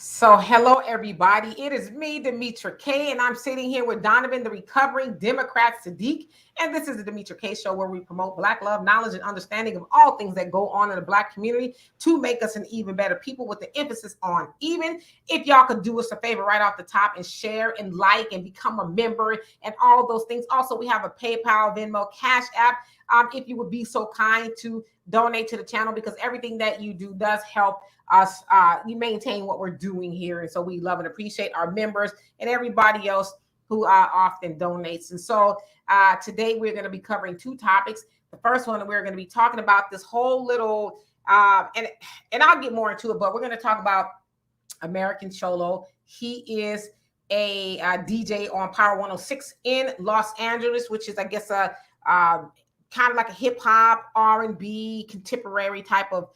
So hello, everybody. It is me, Demetra K, and I'm sitting here with Donovan, the recovering Democrat Sadiq. And this is the Demetra K Show, where we promote Black love, knowledge, and understanding of all things that go on in the Black community to make us an even better people, with the emphasis on even. If y'all could do us a favor right off the top and share and like and become a member and all those things. Also, we have a PayPal, Venmo, Cash App. If you would be so kind to donate to the channel, because everything that you do does help us you maintain what we're doing here. And so we love and appreciate our members and everybody else who often donates. And so today we're going to be covering two topics. The first one, we're going to be talking about this whole little and I'll get more into it, but we're going to talk about American Cholo. He is a DJ on Power 106 in Los Angeles, which is, I guess, a kind of like a hip hop, R&B, contemporary type of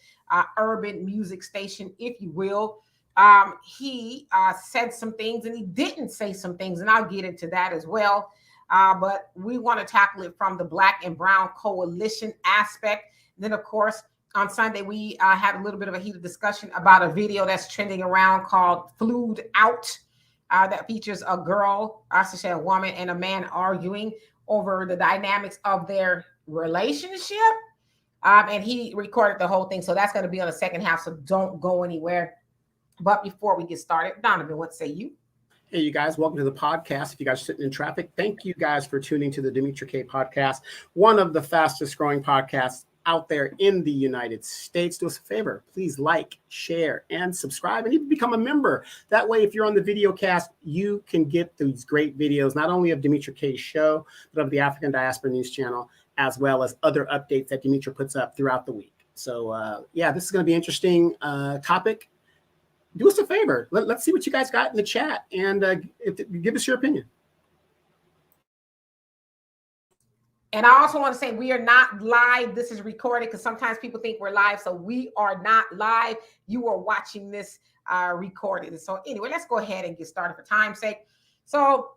urban music station, if you will. He said some things and he didn't say some things, and I'll get into that as well. But we want to tackle it from the Black and Brown coalition aspect. Then, of course, on Sunday, we had a little bit of a heated discussion about a video that's trending around called Flued Out, that features a girl, I should say a woman, and a man arguing over the dynamics of their relationship. And he recorded the whole thing. So that's going to be on the second half. So don't go anywhere. But before we get started, Donovan, what say you? Hey, you guys, welcome to the podcast. If you guys are sitting in traffic, thank you guys for tuning to the Demetra K podcast, one of the fastest growing podcasts out there in the United States. Do us a favor, please like, share, and subscribe, and even become a member. That way, if you're on the video cast, you can get these great videos, not only of Demetra K's show, but of the African Diaspora News Channel, as well as other updates that Demetra puts up throughout the week. So yeah, this is going to be an interesting topic. Do us a favor. Let's see what you guys got in the chat, and give us your opinion. And I also want to say we are not live. This is recorded, because sometimes people think we're live. So we are not live. You are watching this recorded. So anyway, let's go ahead and get started for time's sake. So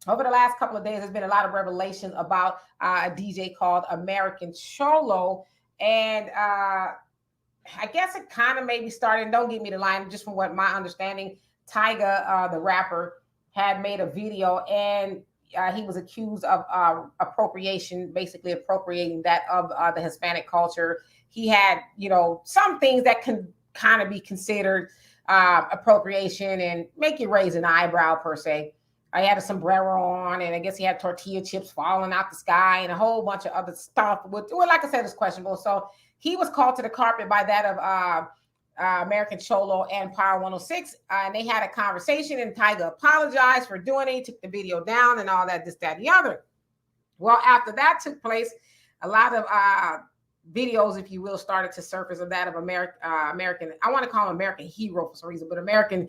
over the last couple of days, there's been a lot of revelations about a DJ called American Cholo. And I guess it kind of maybe started, don't get me the line, just from what my understanding, Tyga, the rapper, had made a video, and he was accused of appropriation, basically appropriating that of the Hispanic culture. He had, some things that can kind of be considered appropriation and make you raise an eyebrow, per se. I had a sombrero on, and I guess he had tortilla chips falling out the sky and a whole bunch of other stuff. Well, like I said, it's questionable. So he was called to the carpet by that of American Cholo and Power 106, and they had a conversation, and Tyga apologized for doing it. He took the video down and all that, this, that, and the other. Well, after that took place, a lot of videos, if you will, started to surface of that of American, I want to call him American hero for some reason, but American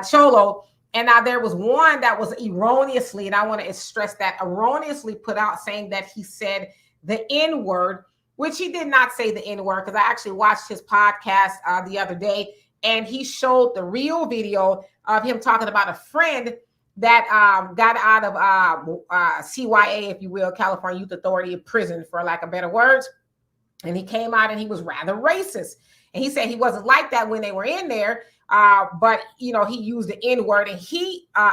Cholo. And now there was one that was erroneously, and I want to stress that, erroneously put out, saying that he said the N-word, which he did not say the N-word, because I actually watched his podcast the other day, and he showed the real video of him talking about a friend that got out of CYA, if you will, California Youth Authority prison, for lack of better words. And he came out and he was rather racist. And he said he wasn't like that when they were in there. But, he used the N-word, and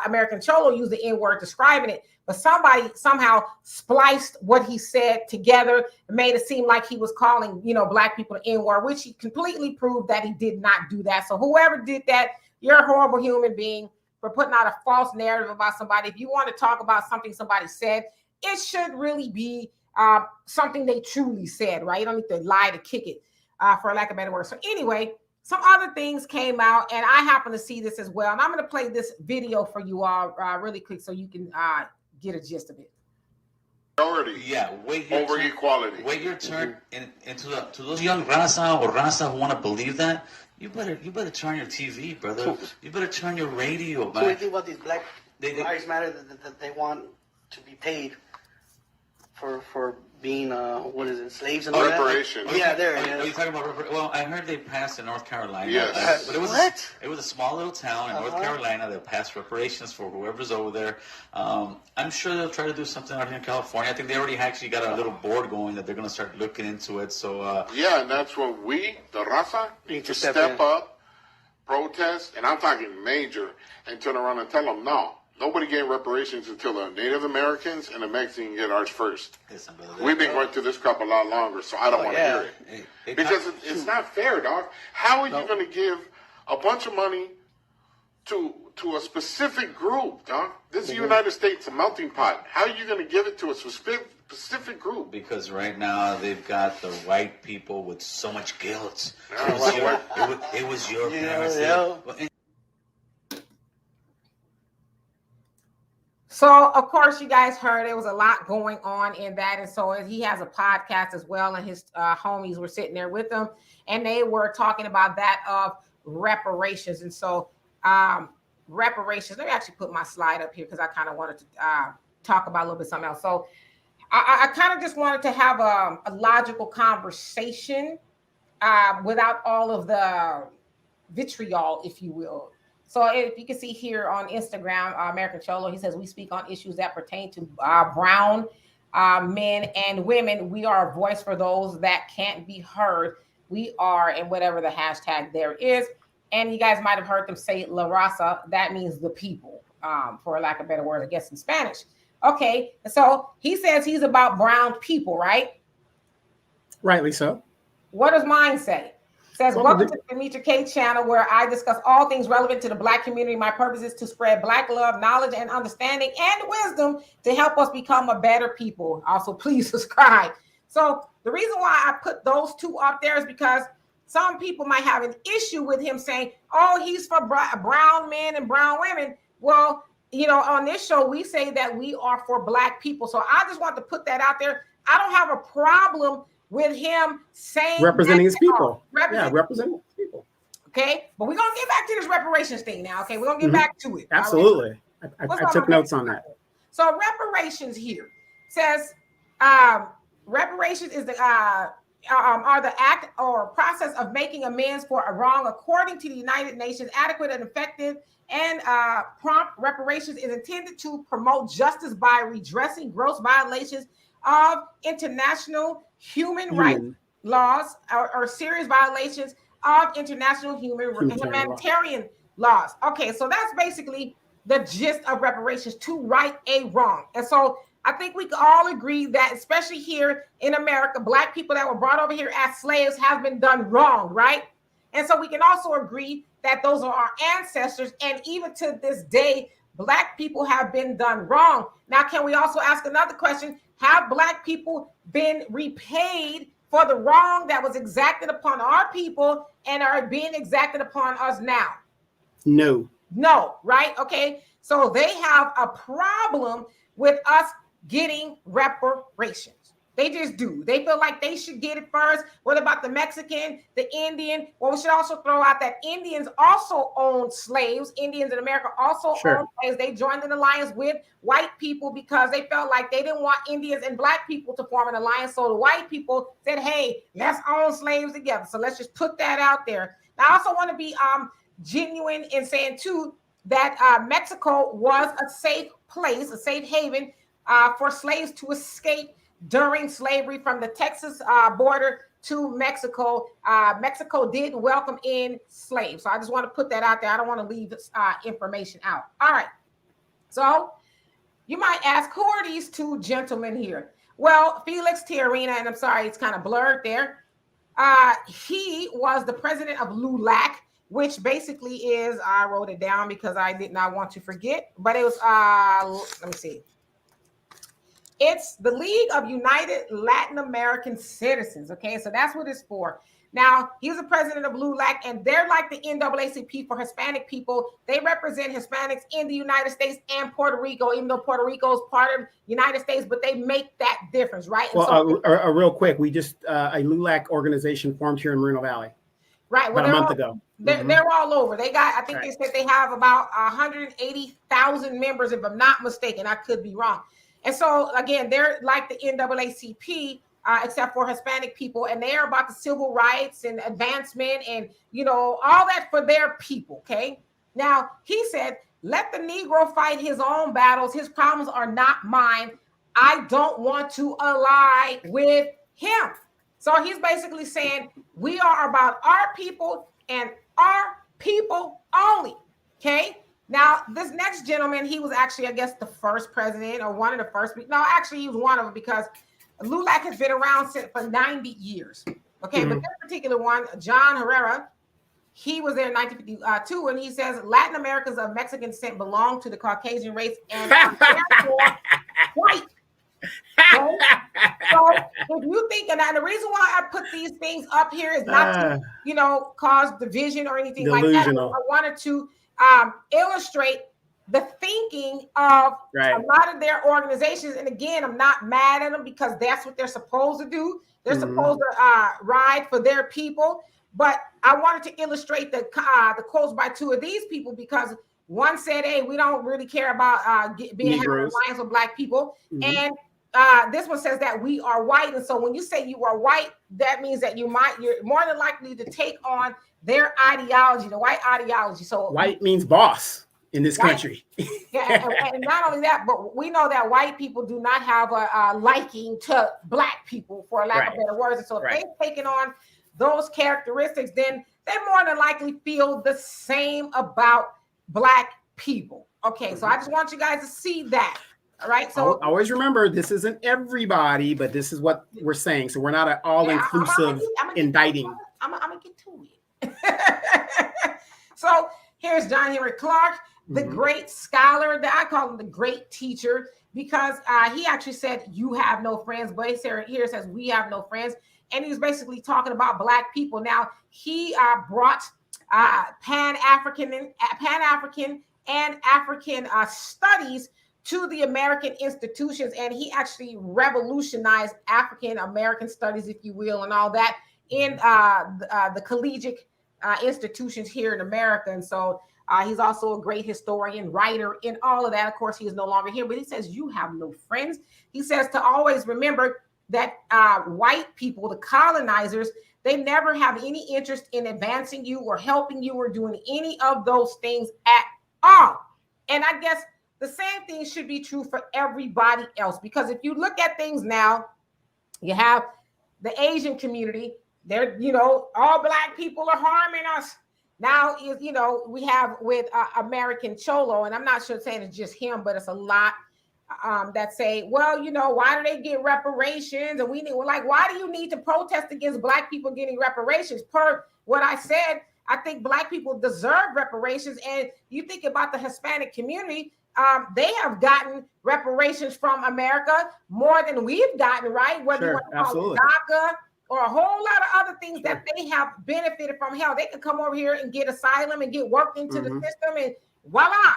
American Cholo used the N-word describing it. But somebody somehow spliced what he said together and made it seem like he was calling, Black people the N-word, which he completely proved that he did not do that. So whoever did that, you're a horrible human being for putting out a false narrative about somebody. If you want to talk about something somebody said, it should really be something they truly said, right? You don't need to lie to kick it, for lack of better word. So anyway, some other things came out, and I happen to see this as well. And I'm going to play this video for you all really quick so you can get a gist of it. Yeah, over equality. Wait your turn to those young Raza or Raza who want to believe that. You better turn your TV, brother. You better turn your radio, man. So what do you think about these Black Lives Matter that they want to be paid for being slaves and all that? Reparations. Yeah, there. Are you talking about well, I heard they passed in North Carolina. Yes. But it was a small little town in North Carolina that passed reparations for whoever's over there. I'm sure they'll try to do something out here in California. I think they already actually got a little board going that they're going to start looking into it. So yeah, and that's what we, the Raza, need to step up, protest. protest, and I'm talking major, and turn around and tell them, no, nobody getting reparations until the Native Americans and the Mexicans get ours first. We've been going through this crap a lot longer, so I don't want to hear it. Because it's not fair, dog. How are you going to give a bunch of money to a specific group, dog? This is the United States, a melting pot. How are you going to give it to a specific group? Because right now they've got the white people with so much guilt. It was your parents. So, of course, you guys heard there was a lot going on in that. And so he has a podcast as well. And his homies were sitting there with him. And they were talking about that of reparations. And so reparations, let me actually put my slide up here because I kind of wanted to talk about a little bit something else. So I kind of just wanted to have a logical conversation without all of the vitriol, if you will. So if you can see here on Instagram, American Cholo, he says, we speak on issues that pertain to brown men and women. We are a voice for those that can't be heard. We are, and whatever the hashtag there is. And you guys might have heard them say La Raza. That means the people, for lack of better word, I guess in Spanish. Okay, so he says he's about brown people, right? Rightly so. What does mine say? Says, welcome to the Demetra K channel, where I discuss all things relevant to the Black community. My purpose is to spread Black love, knowledge, and understanding, and wisdom to help us become a better people. Also, please subscribe. So the reason why I put those two up there is because some people might have an issue with him saying, oh, he's for brown men and brown women. Well, you know, on this show, we say that we are for Black people. So I just want to put that out there. I don't have a problem with him saying representing his people. Representing his people. Okay, but we're gonna get back to this reparations thing now. Okay, we're gonna get back to it. Absolutely. Right? I took notes on that. So reparations here says reparations is the are the act or process of making amends for a wrong according to the United Nations. Adequate and effective and prompt reparations is intended to promote justice by redressing gross violations of international human rights laws or serious violations of international humanitarian laws. Okay, so that's basically the gist of reparations, to right a wrong. And so I think we can all agree that, especially here in America, Black people that were brought over here as slaves have been done wrong, right? And so we can also agree that those are our ancestors, and even to this day, Black people have been done wrong. Now, can we also ask another question? Have Black people been repaid for the wrong that was exacted upon our people and are being exacted upon us now? No, right? Okay, so they have a problem with us getting reparations. They just do. They feel like they should get it first. What about the Mexican, the Indian? Well, we should also throw out that Indians also own slaves. Indians in America also own slaves. They joined an alliance with white people because they felt like they didn't want Indians and Black people to form an alliance. So the white people said, hey, let's own slaves together. So let's just put that out there. Now, I also want to be genuine in saying, too, that Mexico was a safe place, a safe haven for slaves to escape during slavery from the Texas border to Mexico. Mexico did welcome in slaves. So I just want to put that out there. I don't want to leave this information out. All right. So you might ask, who are these two gentlemen here? Well, Felix Tijerina, and I'm sorry, it's kind of blurred there. He was the president of LULAC, which basically is, I wrote it down because I did not want to forget, but it was, let me see. It's the League of United Latin American Citizens. Okay, so that's what it's for. Now, he was the president of LULAC, and they're like the NAACP for Hispanic people. They represent Hispanics in the United States and Puerto Rico, even though Puerto Rico is part of the United States, but they make that difference, right? And well, real quick, we just, a LULAC organization formed here in Moreno Valley. Right. Well, about a month ago. They're all over. They got, I think they said they have about 180,000 members, if I'm not mistaken. I could be wrong. And so, again, they're like the NAACP, except for Hispanic people, and they are about the civil rights and advancement and, you know, all that for their people, okay? Now, he said, let the Negro fight his own battles. His problems are not mine. I don't want to ally with him. So he's basically saying, we are about our people and our people only. Okay. Now, this next gentleman, he was actually, I guess, the first president or one of the first. No, actually, he was one of them because LULAC has been around for 90 years. Okay. But this particular one, John Herrera, he was there in 1952, and he says Latin Americans of Mexican descent belong to the Caucasian race and are therefore white. Okay? So if you think, and the reason why I put these things up here is not to, cause division or anything like that. I wanted to illustrate the thinking of a lot of their organizations. And again, I'm not mad at them because that's what they're supposed to do. They're supposed to ride for their people. But I wanted to illustrate the quotes by two of these people because one said, hey, we don't really care about being in alliance with Black people. And this one says that we are white. And so when you say you are white, that means that you're more than likely to take on their ideology, the white ideology. So white means boss in this country. and not only that, but we know that white people do not have a liking to Black people, for lack of better words. And so if they've taken on those characteristics, then they more than likely feel the same about Black people. Okay, so I just want you guys to see that. All right. So always remember, this isn't everybody, but this is what we're saying. So we're not an all-inclusive indicting. I'm gonna get to it. So here's John Henry Clark, the great scholar. That I call him the great teacher because he actually said, "You have no friends," but here says, "We have no friends." And he was basically talking about Black people. Now, he brought Pan-African and African studies to the American institutions. And he actually revolutionized African-American studies, if you will, and all that in the collegiate institutions here in America. And so he's also a great historian, writer, and all of that. Of course, he is no longer here, but he says, you have no friends. He says to always remember that white people, the colonizers, they never have any interest in advancing you or helping you or doing any of those things at all. And I guess the same thing should be true for everybody else, because if you look at things now, you have the Asian community. They're, all Black people are harming us. Now, we have with American Cholo, and I'm not sure saying it's just him, but it's a lot that say, well, why do they get reparations? And why do you need to protest against Black people getting reparations? Per what I said, I think Black people deserve reparations. And you think about the Hispanic community, they have gotten reparations from America more than we've gotten, right? Whether you want to call it DACA or a whole lot of other things that they have benefited from. Hell, they can come over here and get asylum and get worked into the system, and voila.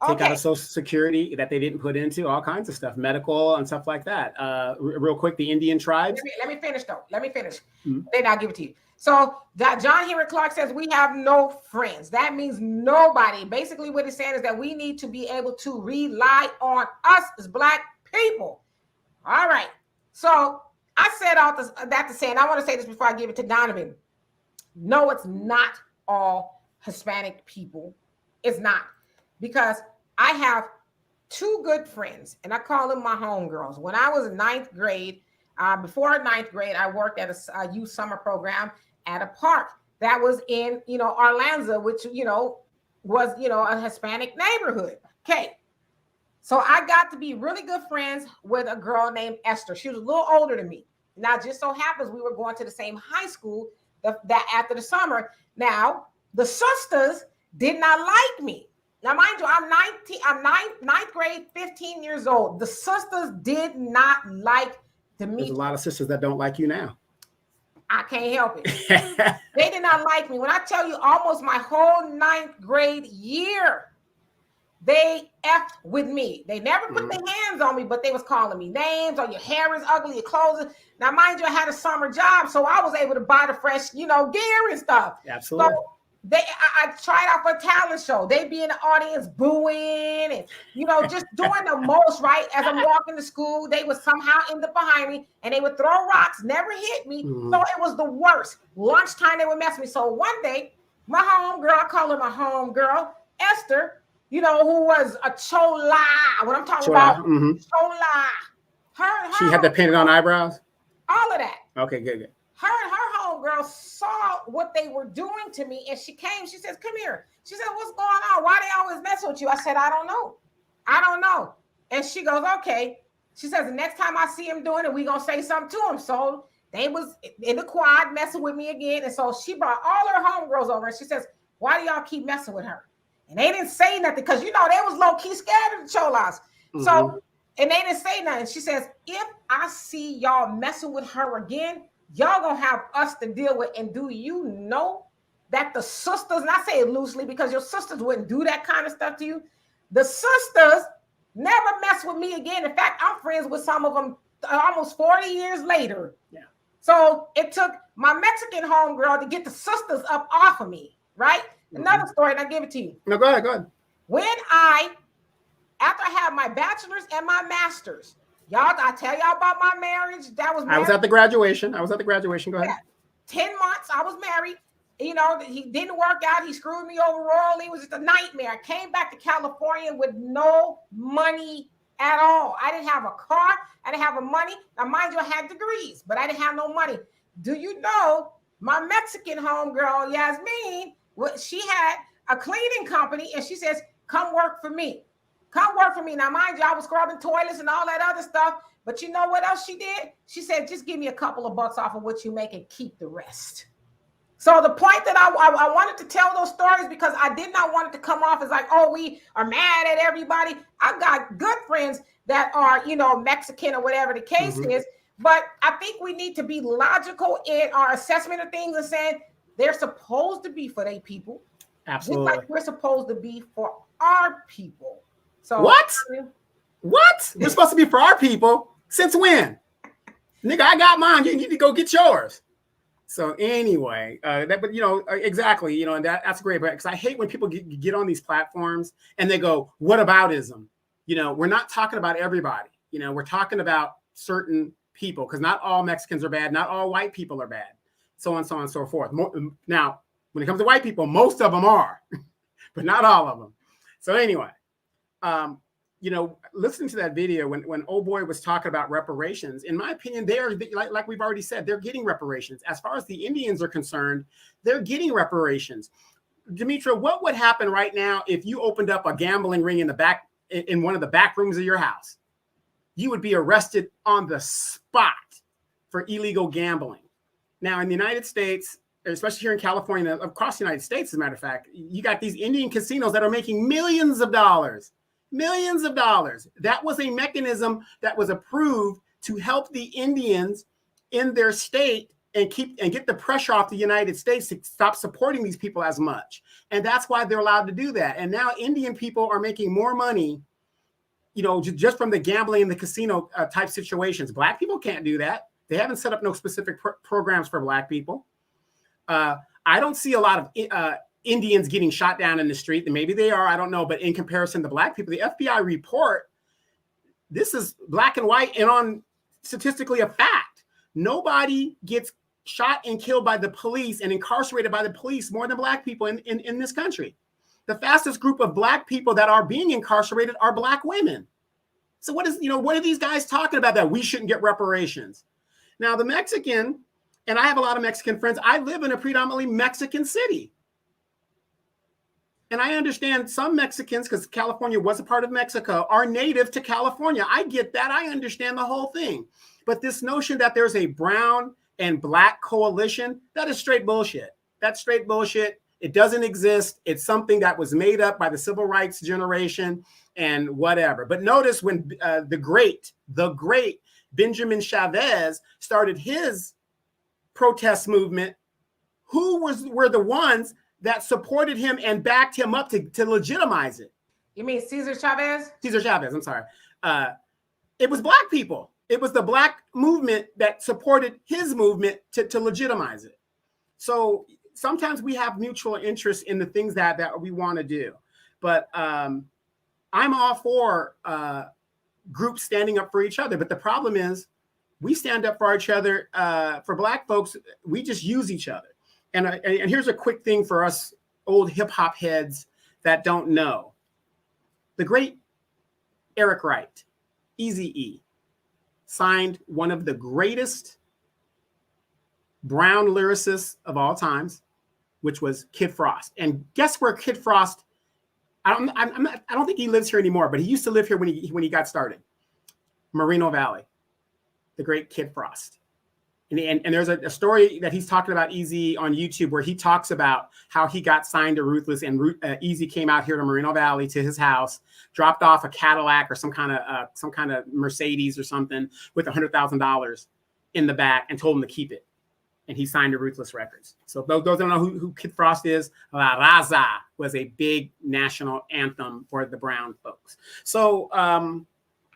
Take out a Social Security that they didn't put into, all kinds of stuff, medical and stuff like that. Real quick, the Indian tribes. Let me finish, though. Then I'll give it to you. So John Henry Clark says we have no friends. That means nobody. Basically, what he's saying is that we need to be able to rely on us as Black people. All right. So I said all that to say, and I want to say this before I give it to Donovan. No, it's not all Hispanic people. It's not. Because I have two good friends, and I call them my homegirls. When I was in ninth grade, before ninth grade, I worked at a youth summer program at a park that was in, Orlando, which, was, a Hispanic neighborhood. Okay. So I got to be really good friends with a girl named Esther. She was a little older than me. Now, just so happens we were going to the same high school that after the summer. Now, the sisters did not like me. Now, mind you, I'm ninth grade, 15 years old. The sisters did not like to meet. There's a lot of sisters that don't like you now. I can't help it. They did not like me. When I tell you almost my whole ninth grade year, they effed with me. They never put their hands on me, but they was calling me names, or your hair is ugly, your clothes. Now, mind you, I had a summer job, so I was able to buy the fresh, gear and stuff. Absolutely. So, I tried out for a talent show. They'd be in the audience booing and, just doing the most, right? As I'm walking to school, they would somehow end up behind me and they would throw rocks, never hit me. So it was the worst. Lunchtime, they would mess with me. So one day, my homegirl, I call her my homegirl, Esther, who was a Chola. What I'm talking about, Chola. She had the painted on eyebrows? All of that. Okay, good. Her homegirl saw what they were doing to me, and she came. She says, "Come here." She said, "What's going on? Why they always mess with you?" I said, "I don't know. I don't know." And she goes, "Okay." She says, "The next time I see him doing it, we gonna say something to him." So they was in the quad messing with me again, and so she brought all her homegirls over, and she says, "Why do y'all keep messing with her?" And they didn't say nothing because they was low key scared of the Cholas. So. And they didn't say nothing. She says, "If I see y'all messing with her again, y'all gonna have us to deal with." And do you know that the sisters, and I say it loosely because your sisters wouldn't do that kind of stuff to you. The sisters never mess with me again. In fact, I'm friends with some of them almost 40 years later. Yeah. So it took my Mexican homegirl to get the sisters up off of me, right? Another story, and I'll give it to you. No, go ahead. After I had my bachelor's and my master's, y'all, I tell y'all about my marriage. I was at the graduation. Go ahead. 10 months, I was married. He didn't work out. He screwed me over royally. It was just a nightmare. I came back to California with no money at all. I didn't have a car. I didn't have money. Now, mind you, I had degrees, but I didn't have no money. Do you know my Mexican homegirl, Yasmin, she had a cleaning company, and she says, "Come work for me. Come work for me." Now, mind you, I was scrubbing toilets and all that other stuff. But you know what else she did? She said, "Just give me a couple of bucks off of what you make and keep the rest." So the point that I wanted to tell those stories, because I did not want it to come off as like, oh, we are mad at everybody. I've got good friends that are, Mexican or whatever the case is. But I think we need to be logical in our assessment of things and saying they're supposed to be for their people. Absolutely. Just like we're supposed to be for our people. So what? We're supposed to be for our people? Since when? Nigga, I got mine. You need to go get yours. So anyway, exactly, and that's great. But because I hate when people get on these platforms and they go, "What aboutism?" We're not talking about everybody. We're talking about certain people, because not all Mexicans are bad. Not all white people are bad. So on, so on, so forth. Now, when it comes to white people, most of them are, but not all of them. So anyway, listening to that video when old boy was talking about reparations, in my opinion, they are, like we've already said, they're getting reparations. As far as the Indians are concerned, they're getting reparations. Demetra, what would happen right now if you opened up a gambling ring in one of the back rooms of your house? You would be arrested on the spot for illegal gambling. Now, in the United States, especially here in California, across the United States, as a matter of fact, you got these Indian casinos that are making millions of dollars. Millions of dollars. That was a mechanism that was approved to help the Indians in their state and get the pressure off the United States to stop supporting these people as much. And that's why they're allowed to do that. And now Indian people are making more money, just from the gambling and the casino type situations. Black people can't do that. They haven't set up no specific programs for Black people. I don't see a lot of Indians getting shot down in the street, and maybe they are, I don't know, but in comparison to Black people, the FBI report, this is black and white and on statistically a fact. Nobody gets shot and killed by the police and incarcerated by the police more than Black people in this country. The fastest group of Black people that are being incarcerated are Black women. So what are these guys talking about that we shouldn't get reparations? Now, the Mexican, and I have a lot of Mexican friends, I live in a predominantly Mexican city. And I understand some Mexicans, because California was a part of Mexico, are native to California. I get that. I understand the whole thing. But this notion that there's a brown and Black coalition, that is straight bullshit. That's straight bullshit. It doesn't exist. It's something that was made up by the civil rights generation and whatever. But notice when the great Benjamin Chavez started his protest movement, who were the ones that supported him and backed him up to legitimize it? You mean Cesar Chavez? Cesar Chavez, I'm sorry. It was Black people. It was the Black movement that supported his movement to legitimize it. So sometimes we have mutual interest in the things that we want to do. But I'm all for groups standing up for each other. But the problem is we stand up for each other. For Black folks, we just use each other. And here's a quick thing for us old hip hop heads that don't know. The great Eric Wright, Eazy-E, signed one of the greatest brown lyricist of all times, which was Kid Frost. And guess where Kid Frost? I don't think he lives here anymore, but he used to live here when he got started. Moreno Valley, the great Kid Frost. And there's a story that he's talking about Easy on YouTube where he talks about how he got signed to Ruthless, and Easy came out here to Moreno Valley to his house, dropped off a Cadillac or some kind of Mercedes or something with $100,000 in the back and told him to keep it. And he signed to Ruthless Records. So those don't know who Kid Frost is, La Raza was a big national anthem for the brown folks. So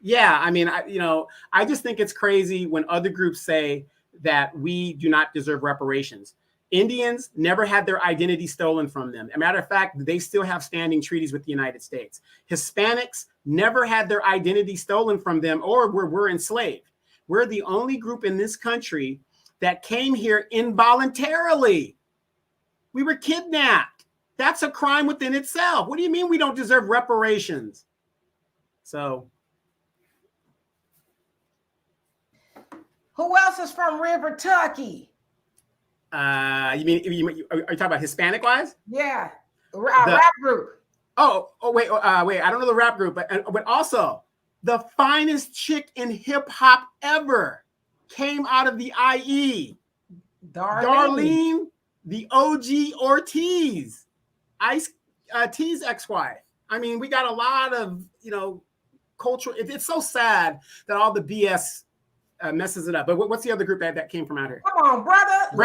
yeah, I mean, I just think it's crazy when other groups say that we do not deserve reparations. Indians never had their identity stolen from them. As a matter of fact, they still have standing treaties with the United States. Hispanics never had their identity stolen from them or were enslaved. We're the only group in this country that came here involuntarily. We were kidnapped. That's a crime within itself. What do you mean we don't deserve reparations? So. Who else is from River Tucky? Are you talking about Hispanic wise? Yeah, rap group. Wait. I don't know the rap group, but also the finest chick in hip hop ever came out of the IE. Darlene, the OG Ortiz, Ice T's ex-wife. I mean, we got a lot of cultural. It's so sad that all the BS messes it up. But what's the other group that came from out here? Come on, brother.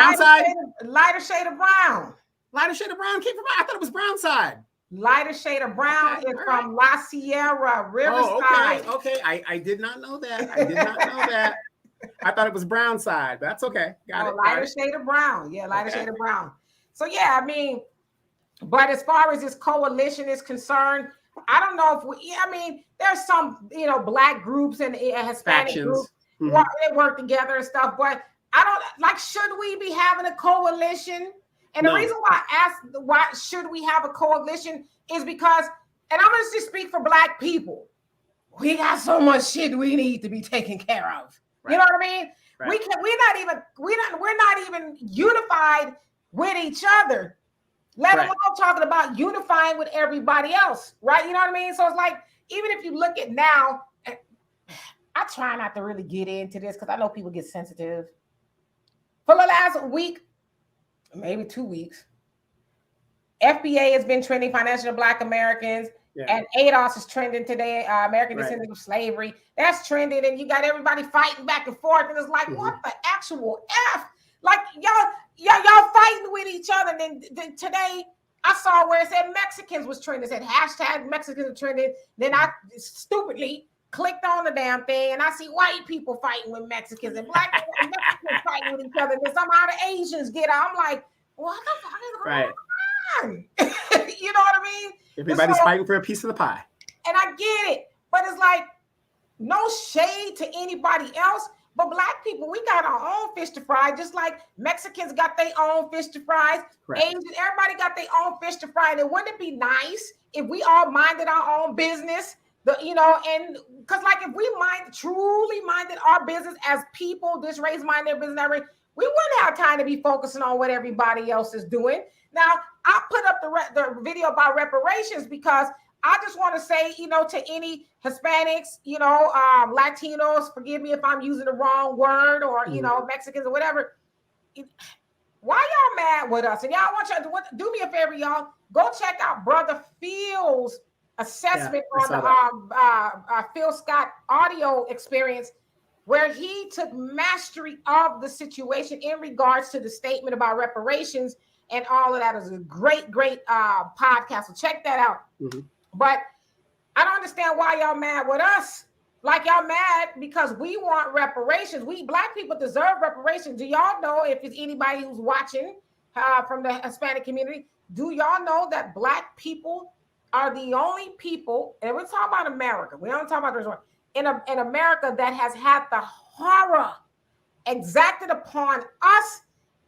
Lighter shade of brown. Lighter shade of brown came from. I thought it was brown side. Lighter shade of brown is from La Sierra, Riverside. Oh, okay. I did not know that. I thought it was brown side, but that's okay. Got it. Lighter shade of brown. Yeah, lighter shade of brown. So yeah, I mean, but as far as this coalition is concerned, I don't know if there's some, black groups and Hispanic factions. Groups they work together and stuff, but I don't should we be having a coalition? And the reason why I asked why should we have a coalition is because, and I'm going to just speak for black people, we got so much shit we need to be taken care of. Right. You know what I mean? Right. We're not even unified with each other, let alone talking about unifying with everybody else, right? You know what I mean? So it's like, even if you look at now, I try not to really get into this because I know people get sensitive. For the last week, maybe 2 weeks, FBA has been trending, Financial Black Americans, and ADOS is trending today, American Descendants of Slavery. That's trending, and you got everybody fighting back and forth, and it's like, what the actual F? Like, y'all fighting with each other. And then today, I saw where it said Mexicans was trending. It said hashtag Mexicans are trending. Then I stupidly clicked on the damn thing, and I see white people fighting with Mexicans and black people and Mexicans fighting with each other. And then somehow the Asians get out. I'm like, what the fuck is going on? You know what I mean? Everybody's fighting for a piece of the pie. And I get it, but it's like no shade to anybody else. But black people, we got our own fish to fry, just like Mexicans got their own fish to fry. Asians, everybody got their own fish to fry. And wouldn't it be nice if we all minded our own business? And because like if we truly minded our business as people, this race mind their business, that race, we wouldn't have time to be focusing on what everybody else is doing. Now, I put up the video about reparations because I just want to say, to any Hispanics, Latinos, forgive me if I'm using the wrong word, or, Mexicans or whatever. Why y'all mad with us? And y'all want y'all to do me a favor, y'all. Go check out Brother Phil's assessment on the Phil Scott audio experience, where he took mastery of the situation in regards to the statement about reparations and all of that. Is a great podcast. So check that out. But I don't understand why y'all mad with us. Like y'all mad because we want reparations. We black people deserve reparations. Do y'all know, if it's anybody who's watching from the Hispanic community, do y'all know that black people are the only people, and we're talking about America, we don't talk about the in America, that has had the horror exacted upon us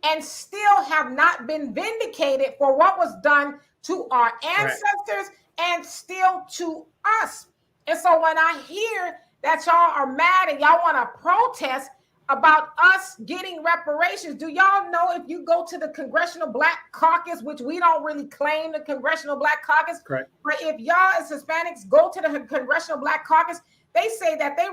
and still have not been vindicated for what was done to our ancestors and still to us. And so when I hear that y'all are mad and y'all want to protest, about us getting reparations. Do y'all know if you go to the Congressional Black Caucus, which we don't really claim the Congressional Black Caucus, correct, but if y'all as Hispanics go to the Congressional Black Caucus, they say that they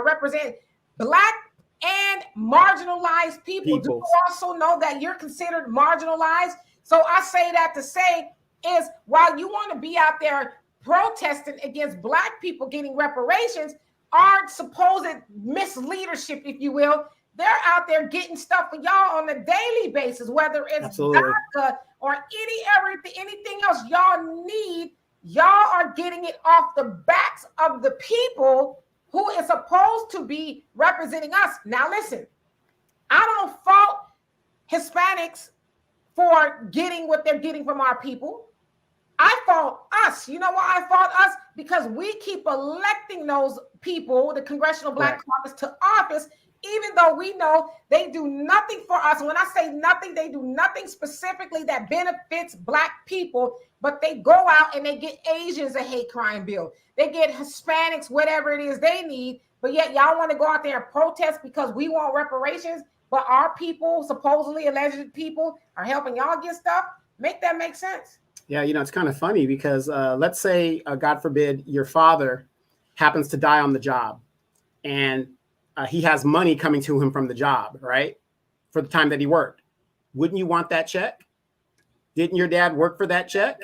represent Black and marginalized people. Do you also know that you're considered marginalized? So I say that to say is while you want to be out there protesting against Black people getting reparations, our supposed misleadership, if you will, they're out there getting stuff for y'all on a daily basis, whether it's DACA or anything else y'all need. Y'all are getting it off the backs of the people who is supposed to be representing us. Now, listen, I don't fault Hispanics for getting what they're getting from our people. I fault us. You know why I fault us? Because we keep electing those people, the Congressional Black Caucus, to office, even though we know they do nothing for us. When I say nothing, they do nothing specifically that benefits Black people, but they go out and they get Asians a hate crime bill. They get Hispanics, whatever it is they need, but yet y'all want to go out there and protest because we want reparations, but our people, supposedly alleged people, are helping y'all get stuff? Make that make sense. Yeah, it's kind of funny because let's say, God forbid, your father happens to die on the job and he has money coming to him from the job, right? For the time that he worked. Wouldn't you want that check? Didn't your dad work for that check?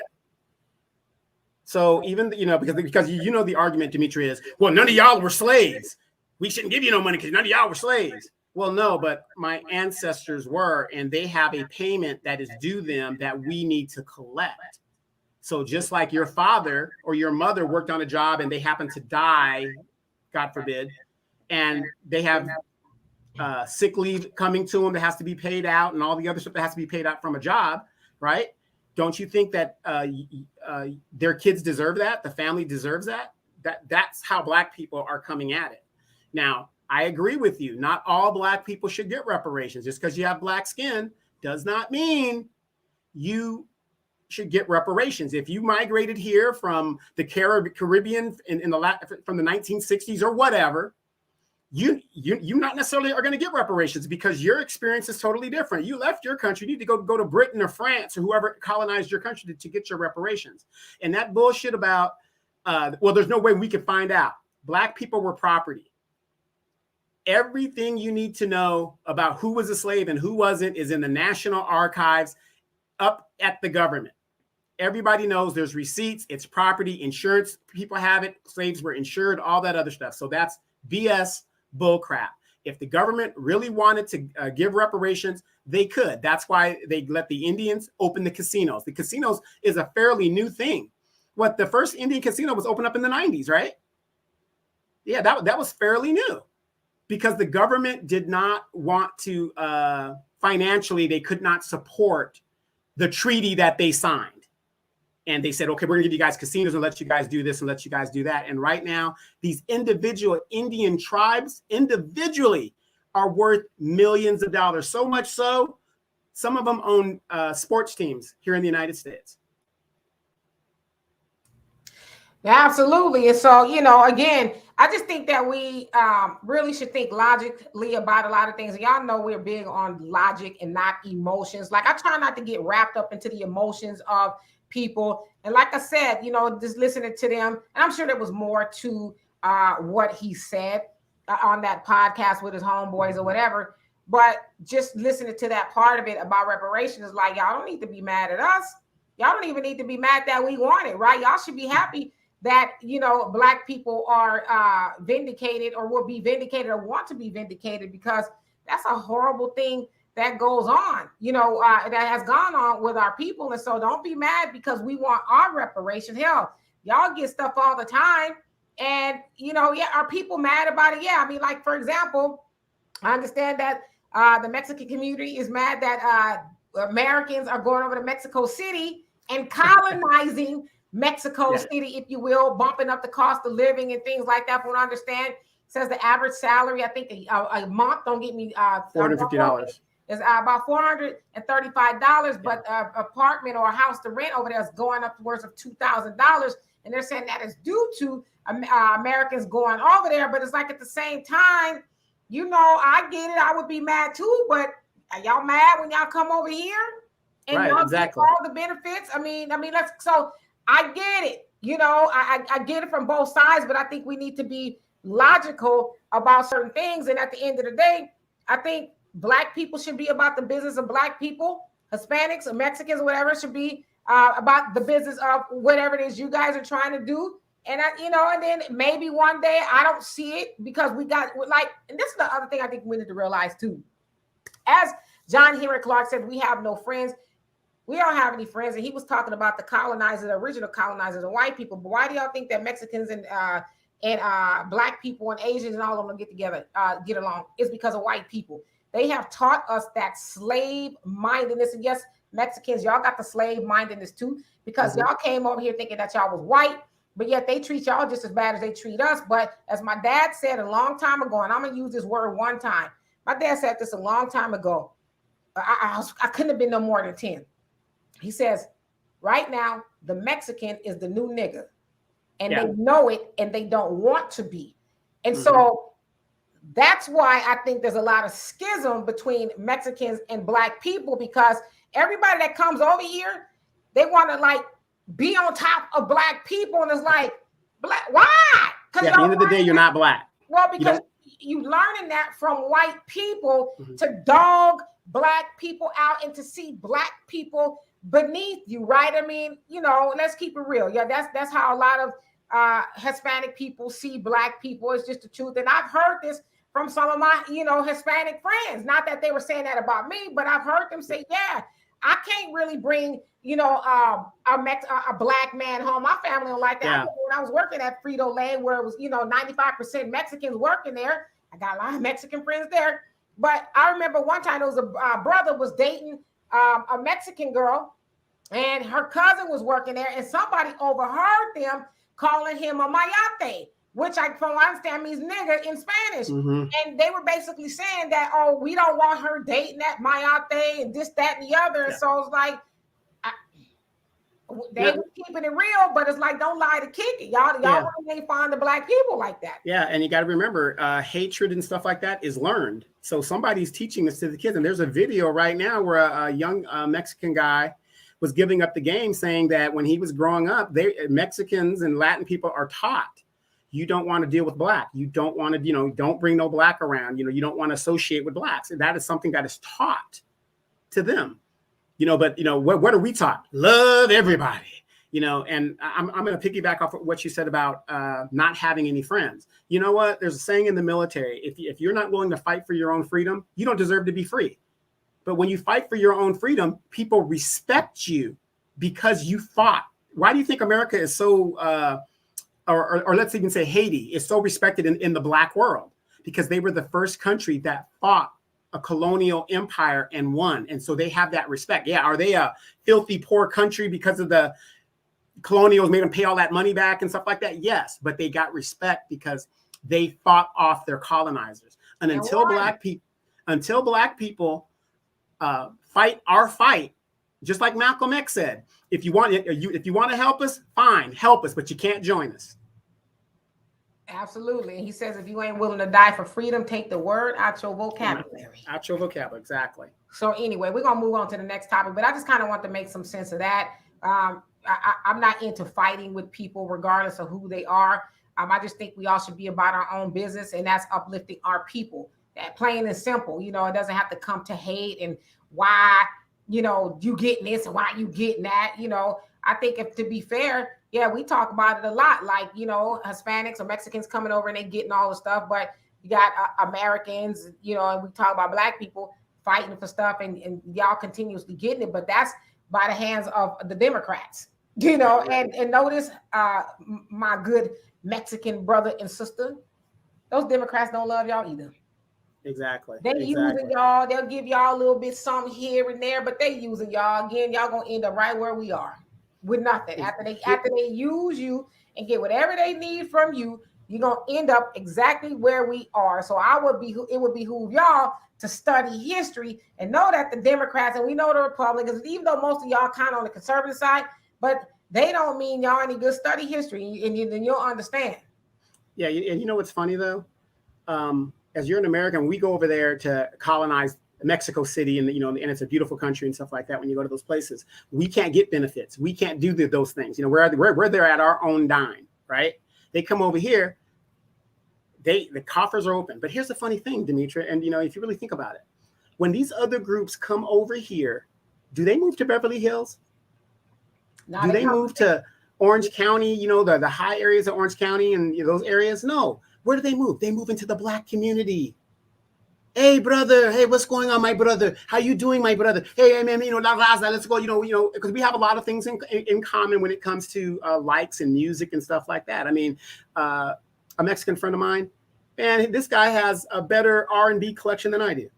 So even, because the argument, Dimitri, is, well, none of y'all were slaves. We shouldn't give you no money because none of y'all were slaves. Well, no, but my ancestors were, and they have a payment that is due them that we need to collect. So just like your father or your mother worked on a job and they happen to die, God forbid, and they have sick leave coming to them that has to be paid out and all the other stuff that has to be paid out from a job, right? Don't you think that their kids deserve that? The family deserves that? That's how Black people are coming at it. Now, I agree with you. Not all Black people should get reparations. Just because you have black skin does not mean you should get reparations. If you migrated here from the Caribbean from the 1960s or whatever, you not necessarily are going to get reparations because your experience is totally different. You left your country. You need to go to Britain or France or whoever colonized your country to get your reparations. And that bullshit about, there's no way we could find out. Black people were property. Everything you need to know about who was a slave and who wasn't is in the National Archives up at the government. Everybody knows there's receipts, it's property, insurance, people have it, slaves were insured, all that other stuff. So that's BS bullcrap. If the government really wanted to give reparations, they could. That's why they let the Indians open the casinos. The casinos is a fairly new thing. The first Indian casino was opened up in the 90s, right? Yeah, that was fairly new. Because the government did not want to, financially, they could not support the treaty that they signed. And they said, okay, we're gonna give you guys casinos and let you guys do this and let you guys do that. And right now, these individual Indian tribes individually are worth millions of dollars. So much so, some of them own sports teams here in the United States. Yeah, absolutely. And so, again, I just think that we really should think logically about a lot of things. Y'all know we're big on logic and not emotions. Like, I try not to get wrapped up into the emotions of people. And like I said, just listening to them, and I'm sure there was more to what he said on that podcast with his homeboys or whatever. But just listening to that part of it about reparations is like, y'all don't need to be mad at us. Y'all don't even need to be mad that we want it, right? Y'all should be happy that, Black people are vindicated or will be vindicated or want to be vindicated, because that's a horrible thing that goes on, that has gone on with our people. And so don't be mad because we want our reparations. Hell, y'all get stuff all the time. And, are people mad about it? Yeah. I mean, like, for example, I understand that the Mexican community is mad that Americans are going over to Mexico City and colonizing Mexico City, if you will, bumping up the cost of living and things like that. From what I understand, says the average salary, I think a month, don't get me, $450. is about $435, but an apartment or a house to rent over there is going up towards of $2,000. And they're saying that is due to Americans going over there. But it's like at the same time, you know, I get it. I would be mad too, but are y'all mad when y'all come over here and y'all get all the benefits? I mean, so I get it. You know, I get it from both sides, but I think we need to be logical about certain things. And at the end of the day, I think Black people should be about the business of Black people. Hispanics or Mexicans or whatever should be about the business of whatever it is you guys are trying to do. And and then maybe one day I don't see it because we got and this is the other thing I think we need to realize too. As John Henry Clark said, we have no friends. We don't have any friends. And he was talking about the colonizers, the original colonizers, the white people. But why do y'all think that Mexicans and Black people and Asians and all of them get together, get along? It's because of white people. They have taught us that slave mindedness. And yes, Mexicans, y'all got the slave mindedness too, because y'all came over here thinking that y'all was white. But yet they treat y'all just as bad as they treat us. But as my dad said a long time ago, and I'm going to use this word one time. My dad said this a long time ago. I couldn't have been no more than 10. He says, right now, the Mexican is the new nigga. And they know it and they don't want to be. And so that's why I think there's a lot of schism between Mexicans and Black people, because everybody that comes over here, they want to be on top of Black people, and it's like, Black, why? Because at the end of the day, you're not Black. Well, because you learning that from white people to dog Black people out and to see Black people beneath you, right? I mean, let's keep it real. Yeah, that's how a lot of Hispanic people see Black people. It's just the truth, and I've heard this from some of my Hispanic friends. Not that they were saying that about me, but I've heard them say, yeah, I can't really bring, a Black man home. My family don't like that. Yeah. When I was working at Frito-Lay, where it was, 95% Mexicans working there, I got a lot of Mexican friends there. But I remember one time there was a brother was dating a Mexican girl, and her cousin was working there, and somebody overheard them calling him a mayate, which from what I understand means nigger in Spanish. And they were basically saying that, oh, we don't want her dating that mayate and this, that, and the other. And so it's like, they were keeping it real, but it's like, don't lie to kick it. Y'all really ain't find the Black people like that. Yeah, and you got to remember, hatred and stuff like that is learned. So somebody's teaching this to the kids. And there's a video right now where a young Mexican guy was giving up the game, saying that when he was growing up, Mexicans and Latin people are taught, you don't want to deal with Black. You don't want to, don't bring no Black around. You don't want to associate with Blacks. And that is something that is taught to them. But what are we taught? Love everybody. And I'm going to piggyback off of what you said about not having any friends. You know what? There's a saying in the military: if you're not willing to fight for your own freedom, you don't deserve to be free. But when you fight for your own freedom, people respect you because you fought. Why do you think America is so, or let's even say Haiti is so respected in the Black world? Because they were the first country that fought a colonial empire and won. And so they have that respect. Yeah. Are they a filthy, poor country because of the colonials made them pay all that money back and stuff like that? Yes. But they got respect because they fought off their colonizers. And until Black people fight our fight, just like Malcolm X said, if you want to help us, fine, help us, but you can't join us. Absolutely. And he says, if you ain't willing to die for freedom, take the word out your vocabulary. Out your vocabulary, exactly. So anyway, we're going to move on to the next topic, but I just kind of want to make some sense of that. I'm not into fighting with people regardless of who they are. I just think we all should be about our own business, and that's uplifting our people. That plain and simple. It doesn't have to come to hate and why, you getting this and why you getting that. I think if to be fair, yeah, we talk about it a lot, like, Hispanics or Mexicans coming over and they getting all the stuff, but you got Americans, and we talk about Black people fighting for stuff and y'all continuously getting it, but that's by the hands of the Democrats, and notice my good Mexican brother and sister, those Democrats don't love y'all either. Exactly. Using y'all, they'll give y'all a little bit something here and there, but they using y'all again, y'all gonna end up right where we are. With nothing. After they use you and get whatever they need from you, you're gonna end up exactly where we are. So it would behoove y'all to study history and know that the Democrats and we know the Republicans, even though most of y'all kind of on the conservative side, but they don't mean y'all any good. Study history and you'll understand. Yeah, and what's funny though? as you're an American, we go over there to colonize Mexico City, and and it's a beautiful country and stuff like that. When you go to those places, we can't get benefits. We can't do those things. We're there at our own dime, right? They come over here, the coffers are open. But here's the funny thing, Demetra, and if you really think about it, when these other groups come over here, do they move to Beverly Hills? Do they move to Orange County? The high areas of Orange County and those areas? No. Where do they move? They move into the Black community. Hey, brother. Hey, what's going on, my brother? How you doing, my brother? Hey, man, La Raza, let's go. Because we have a lot of things in common when it comes to likes and music and stuff like that. I mean, a Mexican friend of mine, man, this guy has a better R&B collection than I do.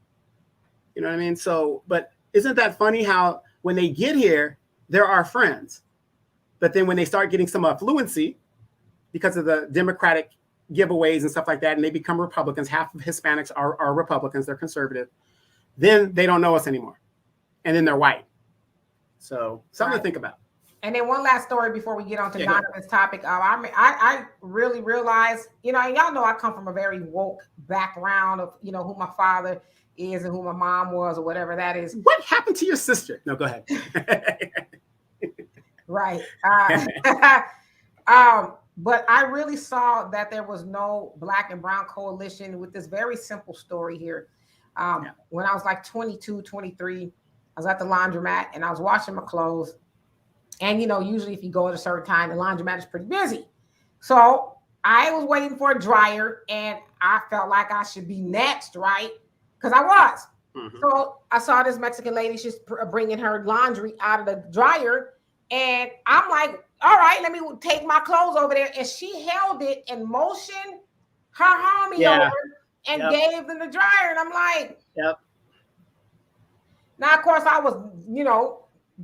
You know what I mean? So, but isn't that funny how when they get here, they're our friends, but then when they start getting some affluency because of the Democratic giveaways and stuff like that, and they become Republicans, half of Hispanics are Republicans, they're conservative, then they don't know us anymore, and then they're white. So something to think about. And then one last story before we get on to Donovan's topic. I really realized, y'all know I come from a very woke background of who my father is and who my mom was, or whatever that is. What happened to your sister? No, go ahead. Right. But I really saw that there was no Black and Brown coalition with this very simple story here. When I was like 22, 23, I was at the laundromat and I was washing my clothes. And, usually if you go at a certain time, the laundromat is pretty busy. So I was waiting for a dryer and I felt like I should be next, right? Because I was. Mm-hmm. So I saw this Mexican lady, she's bringing her laundry out of the dryer. And I'm like, all right, let me take my clothes over there. And she held it and motioned her homie over and gave them the dryer. And I'm like, Now, of course, I was,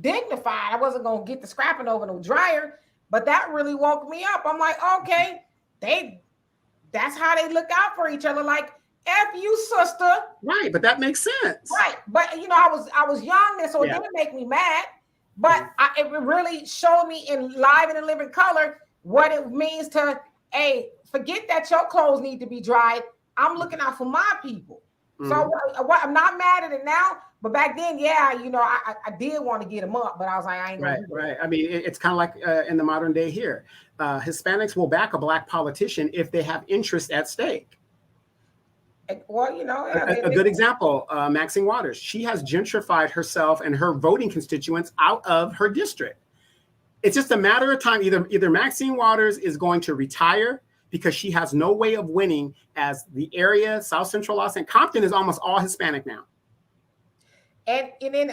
dignified. I wasn't going to get the scrapping over no dryer. But that really woke me up. I'm like, okay, that's how they look out for each other. Like, F you, sister. Right, but that makes sense. Right. But, I was young then, so it didn't make me mad. But it really showed me in live and in living color what it means to, hey, forget that your clothes need to be dried. I'm looking out for my people. Mm-hmm. So I'm not mad at it now. But back then, I did want to get them up. But I was like, I ain't going to do that. Right. I mean, it's kind of like in the modern day here. Hispanics will back a Black politician if they have interest at stake. Well, a good example, Maxine Waters. She has gentrified herself and her voting constituents out of her district. It's just a matter of time. Either Maxine Waters is going to retire because she has no way of winning, as the area, South Central Los Angeles, Compton is almost all Hispanic now. And then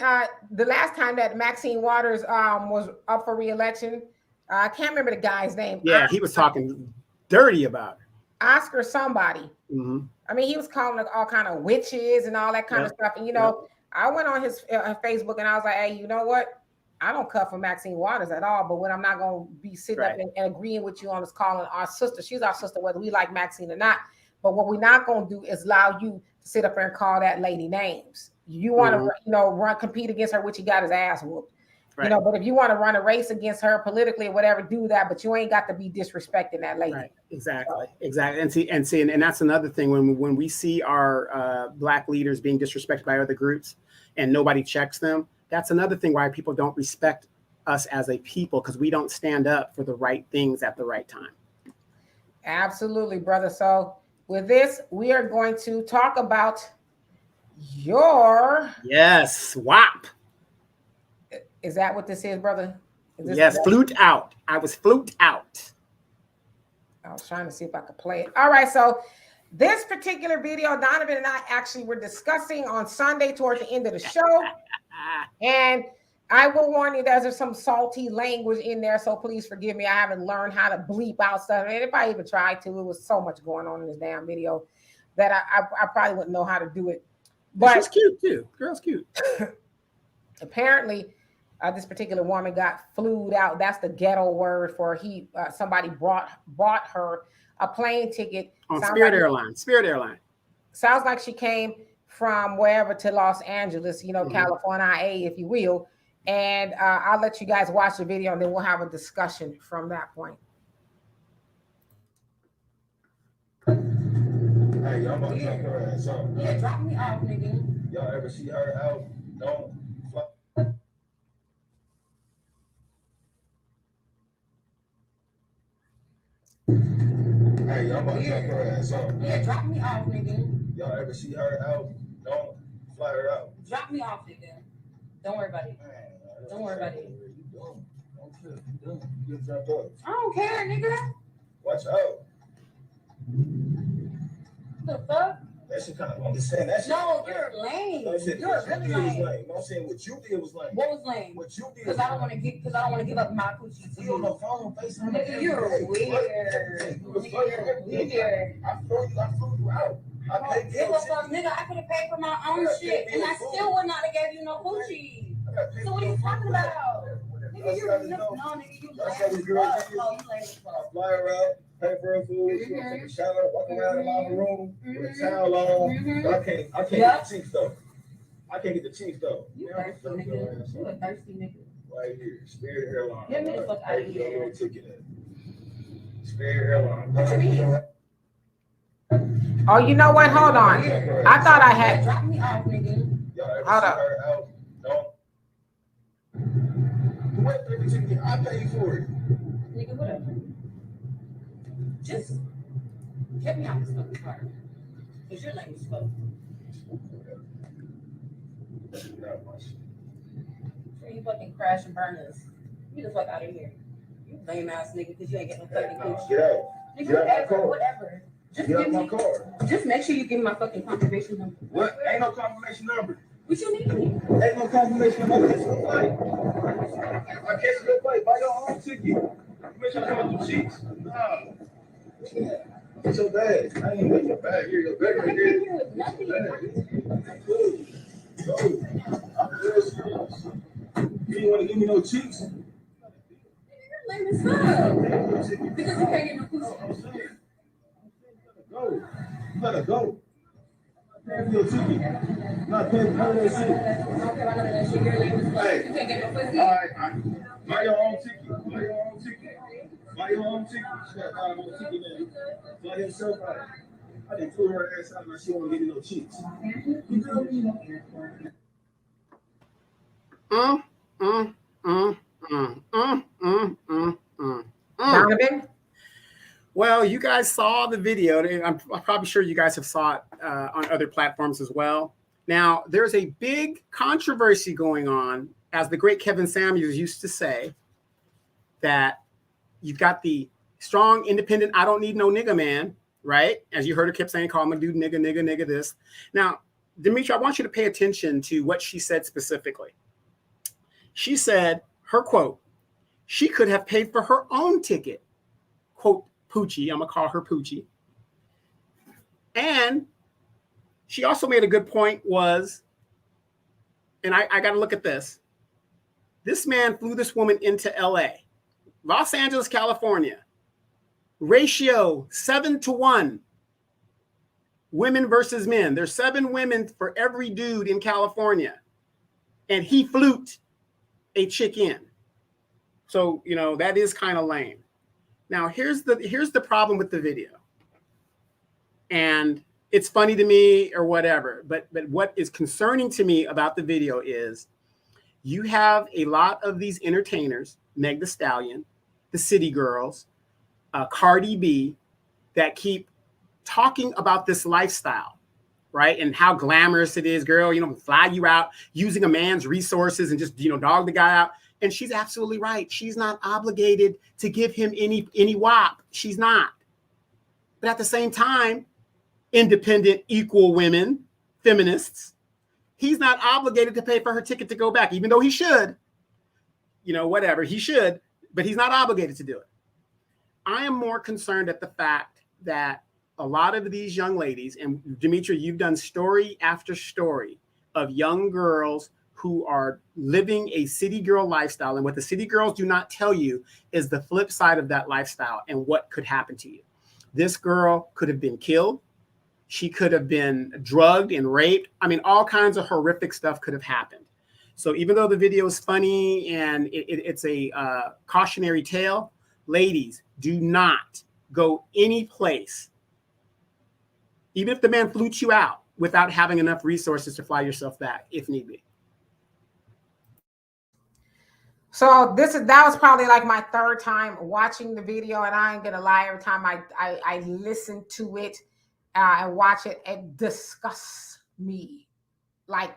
the last time that Maxine Waters was up for re-election, I can't remember the guy's name. Yeah, he was talking dirty about her. Oscar somebody. Mm-hmm. I mean, he was calling all kind of witches and all that kind of stuff. And, I went on his Facebook and I was like, hey, you know what? I don't cut for Maxine Waters at all. But when I'm not going to be sitting up and agreeing with you on this calling our sister, she's our sister, whether we like Maxine or not. But what we're not going to do is allow you to sit up there and call that lady names. You want to, compete against her, which he got his ass whooped. Right. But if you want to run a race against her politically or whatever, do that. But you ain't got to be disrespecting that lady. Right. Exactly. And that's another thing when we see our Black leaders being disrespected by other groups and nobody checks them. That's another thing why people don't respect us as a people, because we don't stand up for the right things at the right time. Absolutely, brother. So with this, we are going to talk about your swap. Is that what this is, brother? Yes, flute out. I was flute out. I was trying to see if I could play it. All right, so this particular video, Donovan and I actually were discussing on Sunday towards the end of the show. And I will warn you, there's some salty language in there, so please forgive me. I haven't learned how to bleep out stuff. And if I even tried to, it was so much going on in this damn video that I probably wouldn't know how to do it. But she's cute too. Girl's cute. Apparently, this particular woman got flued out. That's the ghetto word for somebody bought her a plane ticket on Spirit Airlines. Spirit Airline. Sounds like she came from wherever to Los Angeles, California, if you will. And I'll let you guys watch the video, and then we'll have a discussion from that point. Hey, y'all about to take her ass off. Yeah, drop me off, nigga. Y'all ever see her out? Don't fly. Hey, y'all about to take her ass off. Yeah, drop me off, nigga. Y'all ever see her out? Don't fly her out. Drop me off, nigga. Don't worry about it. Don't worry about it. Don't trip. You get dropped off. I don't care, nigga. Watch out. The fuck? That shit kind of, I'm just saying that shit. No, you're lame. No, shit, You're really lame. No, I'm saying what you did was lame. What was lame? What you did. Because I don't want to give up my coochie to We you. on the phone, FaceTime. Nigga, you're weird. Weird. I flew you out. I paid Give a fuck, nigga. I could have paid for my own shit, and I still would not have gave you no coochie. So what are you talking about? Nigga, you lame. No, nigga, you lame. No, you lame. I fly her out, pay for her food, she gonna take a shower, walk around the room with a towel on. But I can't get the chinks though. I can't get the chinks though. You thirsty, nigga. You a thirsty nigga. Right here, Spirit Airlines. Get me the fuck out of here. Spirit Airlines. Oh, you know what? Hold on. I thought I had. Drop me off, nigga. Hold up. What baby ticket? I pay for it. Nigga, whatever. Just get me out this fucking car. Because you're lame as fuck. Sure, you fucking crash and burn us. Get the fuck out of here. You lame ass nigga because you ain't getting no fucking coochie. Get out. Nigga, whatever. Just Get out give my me. car. Just make sure you give me my fucking confirmation number. What? Ain't no confirmation number. What you need? Ain't no confirmation number. It's a fight. I catch your fight. Buy your own ticket. You make sure you come out the cheeks. Nah. It's so bad. I ain't making your bag here. Your bag right here. Go. I'm real serious. You ain't want to give me no cheeks? You're lame as fuck. Because you can't get no coochie. Go. You gotta go. Pay for your ticket. Not paying for that shit. I don't care about none of that shit. You're lame as fuck. Hey. You can't get no pussy. All right. Buy your own ticket. Buy your own ticket. Buy your own ticket. She got my own ticket now. Buy yourself out. I didn't pull her ass out and she won't give me no cheeks. You feel me? Donovan? Well, you guys saw the video. I'm probably sure you guys have saw it on other platforms as well. Now, there's a big controversy going on, as the great Kevin Samuels used to say, that you've got the strong, independent, I don't need no nigga man, right? As you heard her kept saying, call him a dude, nigga this. Now, Demetri, I want you to pay attention to what she said specifically. She said, her quote, she could have paid for her own ticket, quote, Poochie. I'm going to call her Poochie. And she also made a good point was, and I got to look at this. This man flew this woman into LA, Los Angeles, California. Ratio 7-to-1. Women versus men. There's 7 women for every dude in California. And he flute a chick in. So, you know, that is kind of lame. Now, here's the problem with the video. And it's funny to me or whatever, but what is concerning to me about the video is you have a lot of these entertainers, Meg Thee Stallion, the City Girls, Cardi B, that keep talking about this lifestyle, right? And how glamorous it is, girl, you know, fly you out using a man's resources and just, you know, dog the guy out. And she's absolutely right. She's not obligated to give him any wop. She's not. But at the same time, independent, equal women, feminists, he's not obligated to pay for her ticket to go back, even though he should. You know, whatever, he should, but he's not obligated to do it. I am more concerned at the fact that a lot of these young ladies, and Demetri, you've done story after story of young girls who are living a city girl lifestyle. And what the city girls do not tell you is the flip side of that lifestyle and what could happen to you. This girl could have been killed. She could have been drugged and raped. I mean, all kinds of horrific stuff could have happened. So even though the video is funny and it's a cautionary tale, ladies, do not go any place, even if the man flutes you out without having enough resources to fly yourself back, if need be. So that was probably like my third time watching the video, and I ain't gonna lie, every time I listen to it and watch it, it disgusts me. Like,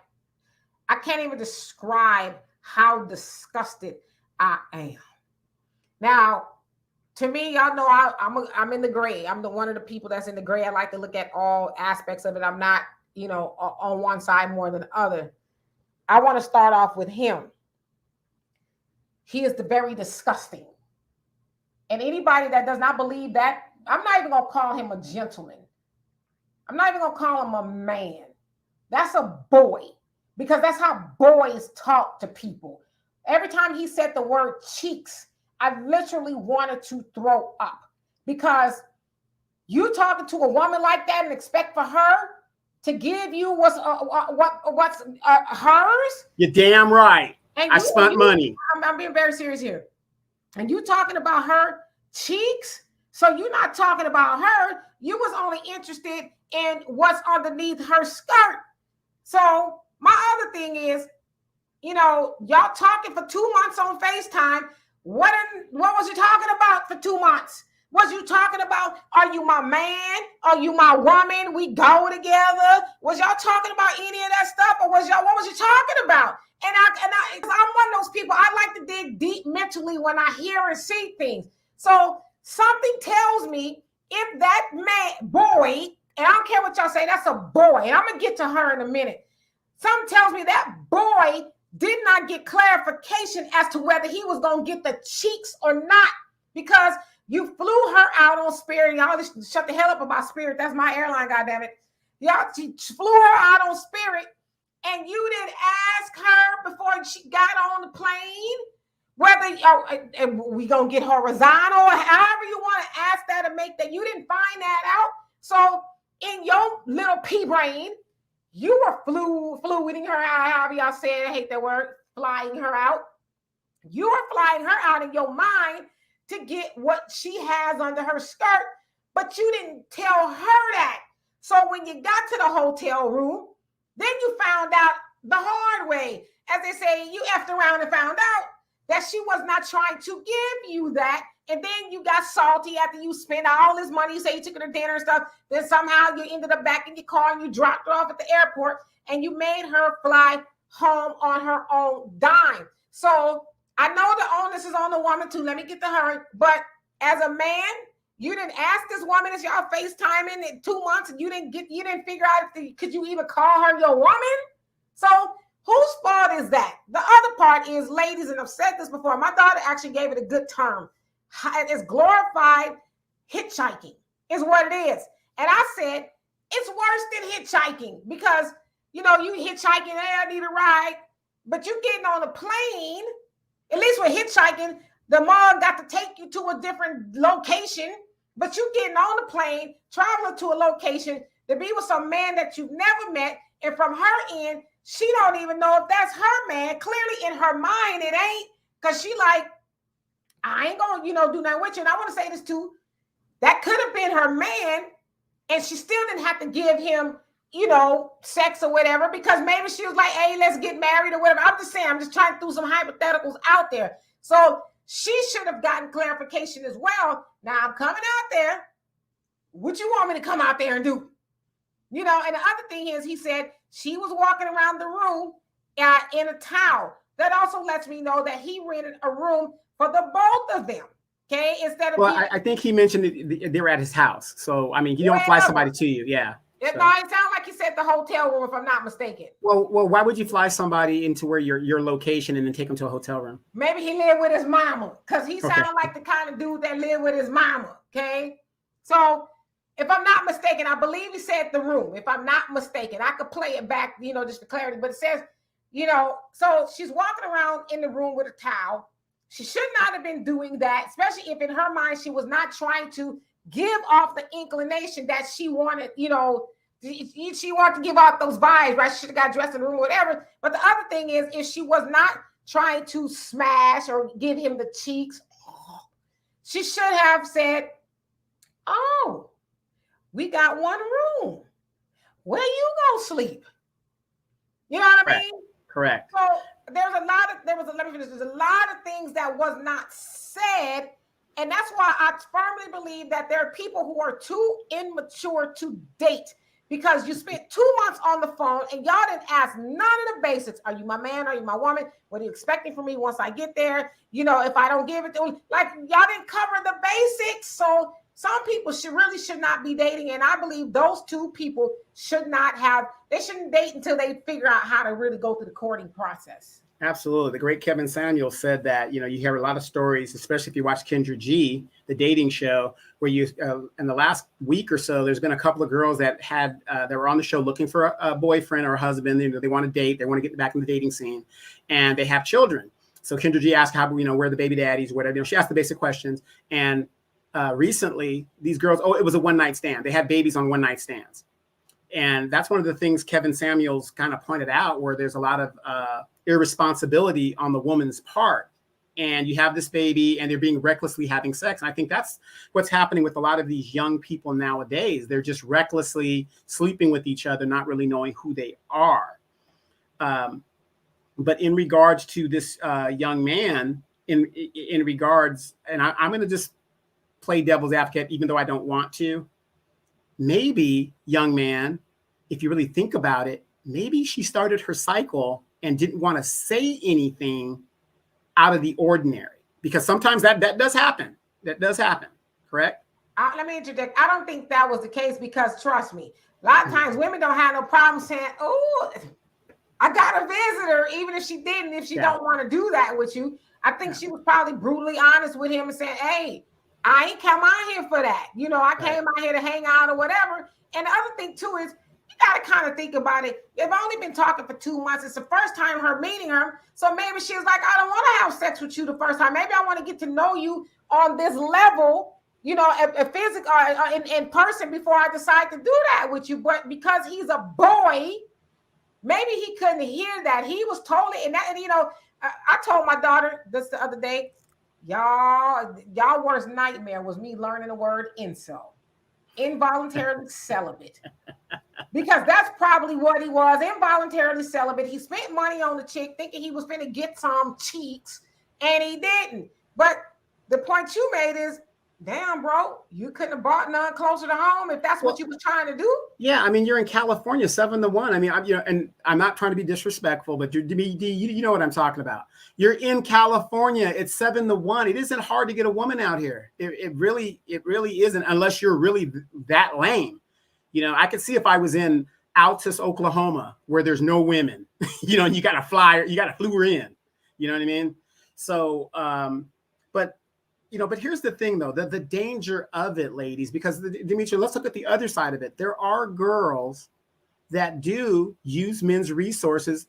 I can't even describe how disgusted I am. Now, to me, y'all know I'm in the gray. I'm one of the people that's in the gray. I like to look at all aspects of it. I'm not, on one side more than the other. I want to start off with him. He is the very disgusting. And anybody that does not believe that, I'm not even going to call him a gentleman. I'm not even going to call him a man. That's a boy, because that's how boys talk to people. Every time he said the word cheeks, I literally wanted to throw up, because you talking to a woman like that and expect for her to give you what's hers? You're damn right. I spent money. I'm being very serious here. And you talking about her cheeks? So you're not talking about her. You was only interested in what's underneath her skirt. So my other thing is, y'all talking for 2 months on FaceTime. What was you talking about for 2 months? Was you talking about, are you my man? Are you my woman? We go together? Was y'all talking about any of that stuff? Or what was you talking about? And I'm one of those people, I like to dig deep mentally when I hear and see things. So something tells me, if that boy, and I don't care what y'all say, that's a boy, and I'm going to get to her in a minute. Something tells me that boy did not get clarification as to whether he was going to get the cheeks or not, because you flew her out on Spirit. Y'all just shut the hell up about Spirit. That's my airline, goddammit. Y'all, she flew her out on Spirit, and you didn't ask her before she got on the plane whether we going to get horizontal, or however you want to ask that to make that. You didn't find that out. So in your little pea brain, you were fluiding her out, however y'all say it. I hate that word, flying her out. You were flying her out in your mind to get what she has under her skirt, but you didn't tell her that. So when you got to the hotel room, then you found out the hard way. As they say, you effed around and found out that she was not trying to give you that. And then you got salty after you spent all this money. You say you took her to dinner and stuff. Then somehow you ended up back in your car and you dropped her off at the airport and you made her fly home on her own dime. So I know the onus is on the woman too. Let me get to her. But as a man, you didn't ask this woman, is y'all FaceTiming in 2 months, and you didn't figure out could you even call her your woman? So whose fault is that? The other part is, ladies, and I've said this before, my daughter actually gave it a good term. It's glorified hitchhiking is what it is. And I said, it's worse than hitchhiking, because, you hitchhiking, hey, I need a ride, but you getting on a plane. At least with hitchhiking, the mom got to take you to a different location, but you getting on the plane, traveling to a location to be with some man that you've never met. And from her end, she don't even know if that's her man. Clearly in her mind, it ain't, because she like, I ain't going to, do nothing with you. And I want to say this too. That could have been her man, and she still didn't have to give him, sex or whatever, because maybe she was like, hey, let's get married or whatever. I'm just saying, I'm just trying to throw some hypotheticals out there. So she should have gotten clarification as well. Now I'm coming out there. What you want me to come out there and do? And the other thing is, he said she was walking around the room in a towel. That also lets me know that he rented a room for the both of them. Okay, instead of I think he mentioned they were at his house. So I mean, you don't fly somebody to you, yeah. No, it sounds like he said the hotel room, if I'm not mistaken. Well, why would you fly somebody into where your location and then take them to a hotel room? Maybe he lived with his mama, because he sounded like the kind of dude that lived with his mama. Okay, so if I'm not mistaken, I believe he said the room. If I'm not mistaken, I could play it back, just for clarity. But it says, so she's walking around in the room with a towel. She should not have been doing that, especially if in her mind she was not trying to give off the inclination that she wanted, she wanted to give off those vibes, right? She should have got dressed in the room or whatever. But the other thing is, if she was not trying to smash or give him the cheeks, she should have said, oh, we got one room. where you go sleep? You know what I mean? Correct. So there's a lot of things that was not said. And that's why I firmly believe that there are people who are too immature to date, because you spent 2 months on the phone and y'all didn't ask none of the basics. Are you my man? Are you my woman? What are you expecting from me once I get there? You know, if I don't give it to you, like y'all didn't cover the basics. So some people should not be dating. And I believe those two people shouldn't date until they figure out how to really go through the courting process. Absolutely. The great Kevin Samuel said that, you hear a lot of stories, especially if you watch Kendra G, the dating show, where in the last week or so, there's been a couple of girls that were on the show looking for a boyfriend or a husband. They want to date. They want to get back in the dating scene, and they have children. So Kendra G asked how, where are the baby daddies, whatever. She asked the basic questions. And recently, these girls, it was a one-night stand. They had babies on one-night stands. And that's one of the things Kevin Samuels kind of pointed out, where there's a lot of irresponsibility on the woman's part. And you have this baby and they're being recklessly having sex. And I think that's what's happening with a lot of these young people nowadays. They're just recklessly sleeping with each other, not really knowing who they are. But in regards to this young man, in regards, and I'm going to just play devil's advocate, even though I don't want to. Maybe, young man, if you really think about it, maybe she started her cycle and didn't want to say anything out of the ordinary, because sometimes that does happen. That does happen. Correct? Let me interject. I don't think that was the case, because trust me, a lot of times women don't have no problem saying, oh, I got a visitor, even if she didn't, if she don't want to do that with you. I think she was probably brutally honest with him and saying, hey, I ain't come out here for that. I came out here to hang out or whatever. And the other thing too is, you got to kind of think about it. They've only been talking for 2 months. It's the first time her meeting her. So maybe she was like, I don't want to have sex with you the first time. Maybe I want to get to know you on this level, physical, in person, before I decide to do that with you. But because he's a boy, maybe he couldn't hear that. He was totally, I told my daughter this the other day, y'all worst nightmare was me learning the word incel, involuntarily celibate, because that's probably what he was, involuntarily celibate. He spent money on the chick thinking he was going to get some cheeks, and he didn't. But the point you made is, damn, bro, you couldn't have bought none closer to home if that's what you were trying to do. Yeah, I mean, you're in California, 7-1. I mean, and I'm not trying to be disrespectful, but you know what I'm talking about. You're in California. It's 7-1. It isn't hard to get a woman out here. It really isn't, unless you're really that lame. I could see if I was in Altus, Oklahoma, where there's no women, and you got to fly her in. You know what I mean? So, but here's the thing, though, the danger of it, ladies, because Dimitri, let's look at the other side of it. There are girls that do use men's resources,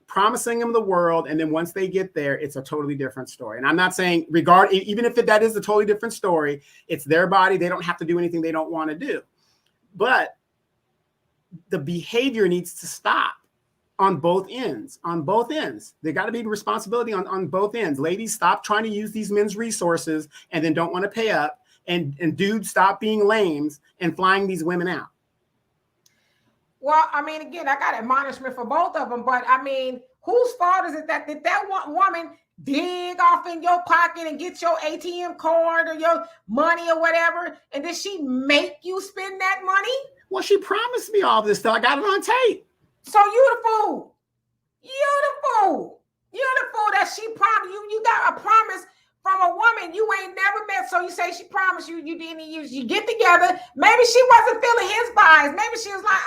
promising them the world, and then once they get there, it's a totally different story. And I'm not saying even if that is a totally different story, it's their body. They don't have to do anything they don't want to do. But the behavior needs to stop on both ends. There got to be responsibility on both ends. Ladies, stop trying to use these men's resources and then don't want to pay up. And dudes, stop being lames and flying these women out. Well, I mean, again, I got admonishment for both of them, but I mean, whose fault is it that did that woman dig off in your pocket and get your ATM card or your money or whatever, and did she make you spend that money? Well, she promised me all this stuff. I got it on tape. So you the fool. You're the fool that she promised you. You got a promise from a woman you ain't never met. So you say she promised you, you didn't use. You get together. Maybe she wasn't feeling his vibes. Maybe she was like,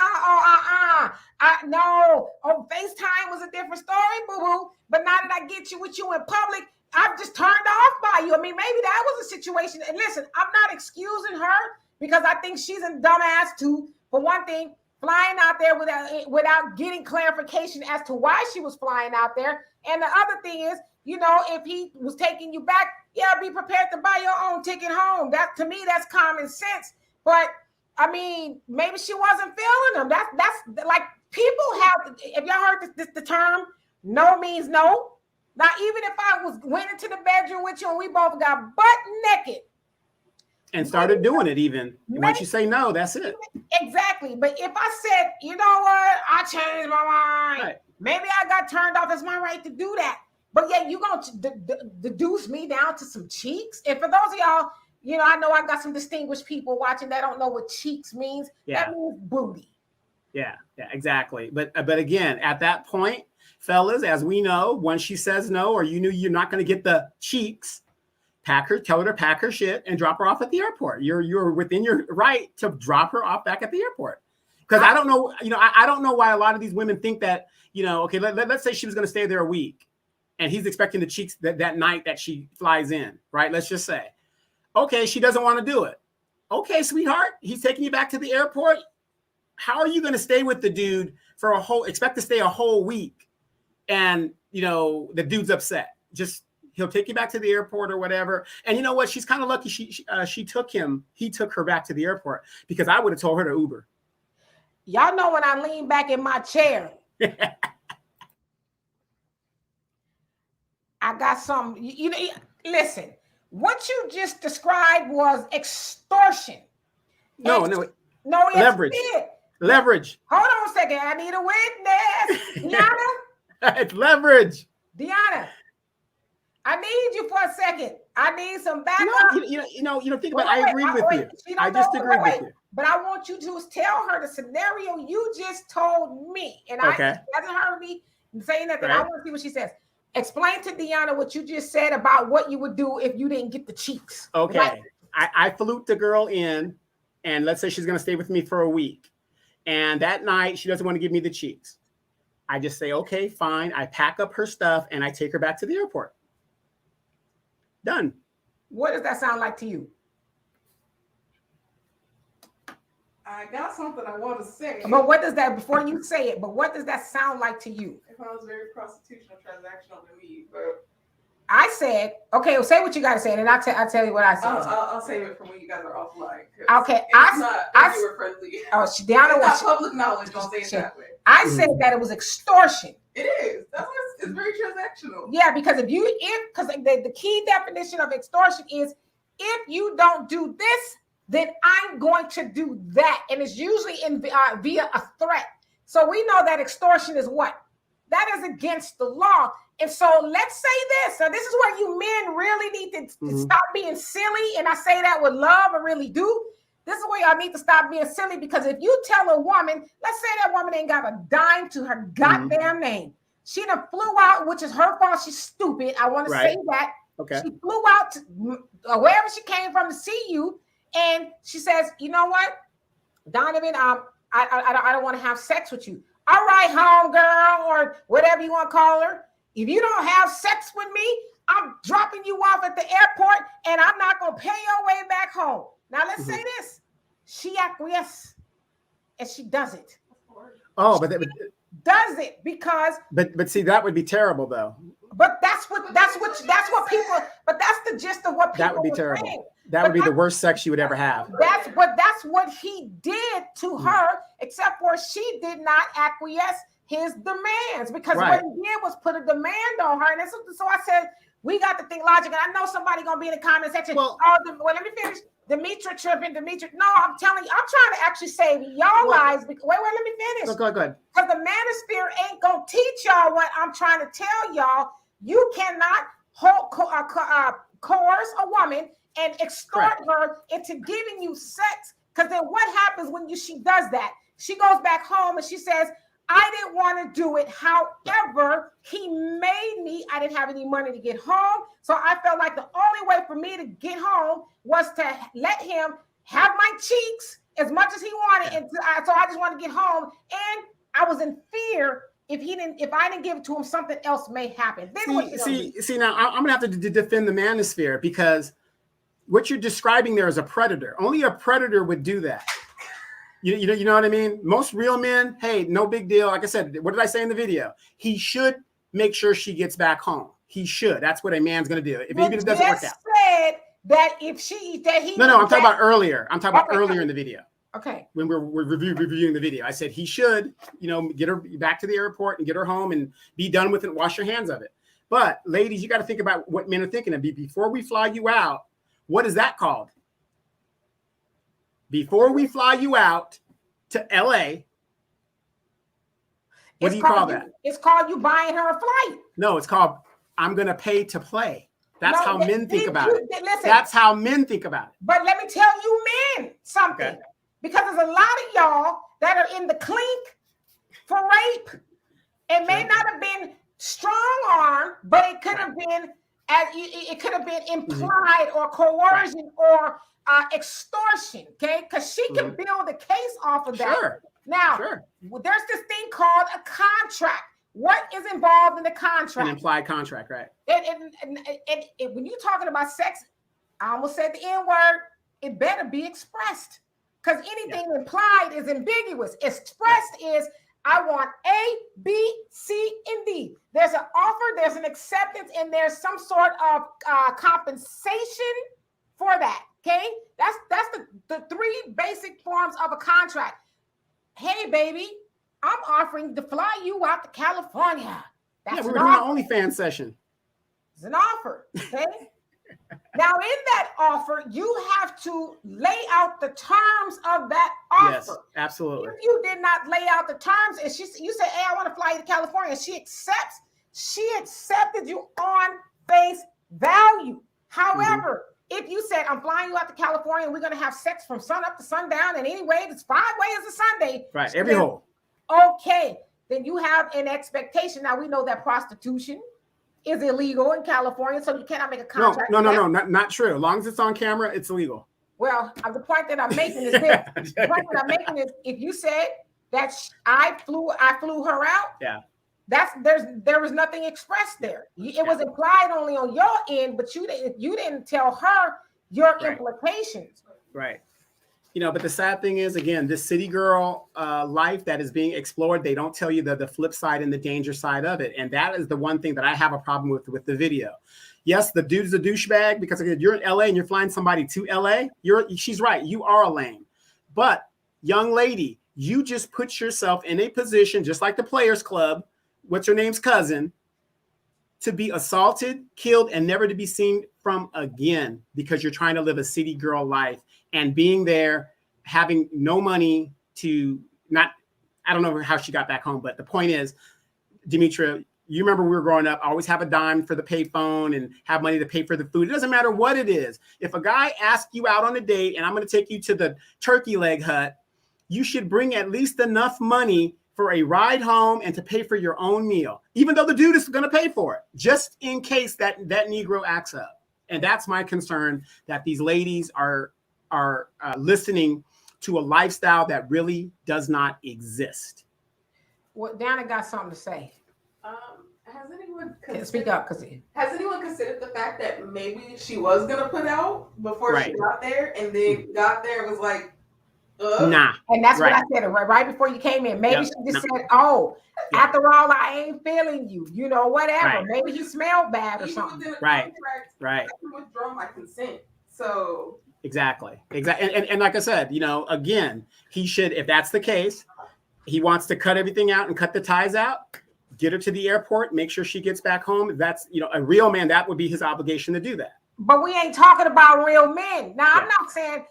no. Oh, FaceTime was a different story, boo-boo. But now that I get you with you in public, I've just turned off by you. I mean, maybe that was a situation. And listen, I'm not excusing her, because I think she's a dumbass too. For one thing, flying out there without getting clarification as to why she was flying out there. And the other thing is, if he was taking you back, be prepared to buy your own ticket home. That, to me, that's common sense. But I mean, maybe she wasn't feeling them. That's like, people have, if y'all heard the term, no means no. Now, even if I went into the bedroom with you and we both got butt naked, and started doing it even. Once you say no, that's it. Exactly. But if I said, you know what, I changed my mind. Right. Maybe I got turned off. It's my right to do that. But yet you going to deduce me down to some cheeks? And for those of y'all, you know, I know I got some distinguished people watching that don't know what cheeks means. Yeah. That means booty. Yeah, exactly. But again, at that point, fellas, as we know, once she says no, or you knew you're not going to get the cheeks, tell her to pack her shit and drop her off at the airport. You're within your right to drop her off back at the airport. Because I don't know, you know, I don't know why a lot of these women think that, you know, okay, let's say she was going to stay there a week and he's expecting the cheeks that night that she flies in, right? Let's just say, okay, she doesn't want to do it. Okay, sweetheart, he's taking you back to the airport. How are you going to stay with the dude for expect to stay a whole week? And, you know, the dude's upset. He'll take you back to the airport or whatever. And you know what? She's kind of lucky he took her back to the airport, because I would have told her to Uber. Y'all know when I lean back in my chair, I got some, you know, listen, what you just described was extortion. No, it's leverage. Leverage. Hold on a second. I need a witness. Deanna. It's leverage. Deanna, I need you for a second. I need some backup. You know, think about it. I agree with you. I just agree with you. But I want you to tell her the scenario you just told me. And she hasn't heard me say nothing. Right. I want to see what she says. Explain to Deanna what you just said about what you would do if you didn't get the cheeks. Okay. Right? I flute the girl in, and let's say she's going to stay with me for a week. And that night, she doesn't want to give me the cheeks. I just say, okay, fine. I pack up her stuff, and I take her back to the airport. Done. What does that sound like to you? I got something I want to say. But what does that, before you say it, but what does that sound like to you? It sounds very prostitutional, transactional to me, but I said, okay, well, say what you got to say, and then I'll tell you what I said. I'll save it for when you guys are offline. Okay, you were friendly. Oh, Deanna was public knowledge. Don't say it that way. I said that it was extortion. It is. It's very transactional. Yeah, because because the key definition of extortion is if you don't do this, then I'm going to do that, and it's usually via a threat. So we know that extortion is what? That is against the law. And so let's say this. So this is where you men really need to stop being silly. And I say that with love, I really do. This is where y'all need to stop being silly, because if you tell a woman, let's say that woman ain't got a dime to her goddamn name. She done flew out, which is her fault. She's stupid. I want to say that. Okay. She flew out to wherever she came from to see you. And she says, you know what, Donovan, I don't want to have sex with you. All right, homegirl, or whatever you want to call her. If you don't have sex with me, I'm dropping you off at the airport, and I'm not going to pay your way back home. Now, let's say this. She acquiesces, and she does it. Oh, does it because... But see, that would be terrible, though. But that's what people... But that's the gist of what people... That would be terrible. Saying. That would be the worst sex you would ever have. That's what he did to her, except for she did not acquiesce his demands, because what he did was put a demand on her. And so I said, we got to think logic. And I know somebody going to be in the comment section. Well, let me finish. Demetra tripping. No, I'm telling you, I'm trying to actually save y'all lives. Wait, let me finish. Go ahead. Because the manosphere ain't going to teach y'all what I'm trying to tell y'all. You cannot coerce a woman and extort her into giving you sex. Because then what happens when she does that? She goes back home and she says, I didn't want to do it. However, he made me. I didn't have any money to get home. So I felt like the only way for me to get home was to let him have my cheeks as much as he wanted. And so I just wanted to get home. And I was in fear if I didn't give it to him, something else may happen. Then see, now I'm going to have to defend the manosphere, because what you're describing there is a predator. Only a predator would do that. You know what I mean? Most real men, hey, no big deal. Like I said, what did I say in the video? He should make sure she gets back home. He should. That's what a man's going to do. Even if it doesn't work out. Said that I'm talking about earlier. I'm talking about earlier in the video. Okay. When we're reviewing the video, I said he should, get her back to the airport and get her home and be done with it and wash your hands of it. But ladies, you got to think about what men are thinking of. Before we fly you out, what is that called? before we fly you out to LA, what do you call that? It's called you buying her a flight. No, it's called I'm going to pay to play. That's how men think about it. Listen, that's how men think about it. But let me tell you men something. Okay. Because there's a lot of y'all that are in the clink for rape. It may not have been strong arm, but it could have been implied or coercion or extortion. Okay, because she can build a case off of that. Sure. Now, there's this thing called a contract. What is involved in the contract? An implied contract, right? And when you're talking about sex, I almost said the N word. It better be expressed, because anything implied is ambiguous. Expressed is I want A, B, C, and D. There's an offer, there's an acceptance, and there's some sort of compensation for that. Okay, that's the three basic forms of a contract. Hey, baby, I'm offering to fly you out to California. That's we're doing an OnlyFans session. It's an offer. Okay. Now, in that offer, you have to lay out the terms of that offer. Yes, absolutely. If you did not lay out the terms, and you say, "Hey, I want to fly you to California," and she accepted you on face value. However, if you said, "I'm flying you out to California, and we're going to have sex from sun up to sundown, and anyway, it's 5 ways a Sunday," right? Every hole. Okay, then you have an expectation. Now we know that prostitution is illegal in California, so you cannot make a contract. No, not true. As long as it's on camera, it's illegal. Well, the point that I'm making is this. The point that I'm making is, if you said that I flew her out, there was nothing expressed there. It was implied only on your end, but you didn't tell her your implications. Right. You know, but the sad thing is, again, this city girl life that is being explored, they don't tell you the flip side and the danger side of it. And that is the one thing that I have a problem with the video. Yes, the dude's a douchebag because again, you're in LA and you're flying somebody to LA. She's right. You are a lame. But young lady, you just put yourself in a position, just like the Players Club, what's your name's cousin, to be assaulted, killed, and never to be seen from again because you're trying to live a city girl life. And being there, having no money to I don't know how she got back home, but the point is, Demetra, you remember we were growing up, always have a dime for the payphone and have money to pay for the food. It doesn't matter what it is. If a guy asks you out on a date and I'm going to take you to the turkey leg hut, you should bring at least enough money for a ride home and to pay for your own meal, even though the dude is going to pay for it, just in case that Negro acts up. And that's my concern, that these ladies are listening to a lifestyle that really does not exist. Well, Dana got something to say. Has anyone speak up? Has anyone considered the fact that maybe she was gonna put out before she got there, and then got there and was like, nah. And that's what I said right before you came in. Maybe she just said, "Oh, after all, I ain't feeling you. You know, whatever. Right. Maybe he smelled bad or something." Right. I can withdraw my consent. So. Exactly. And like I said, you know, again, he should, if that's the case, he wants to cut everything out and cut the ties out, get her to the airport, make sure she gets back home. If that's, you know, a real man, that would be his obligation to do that. But we ain't talking about real men. Now, I'm not saying,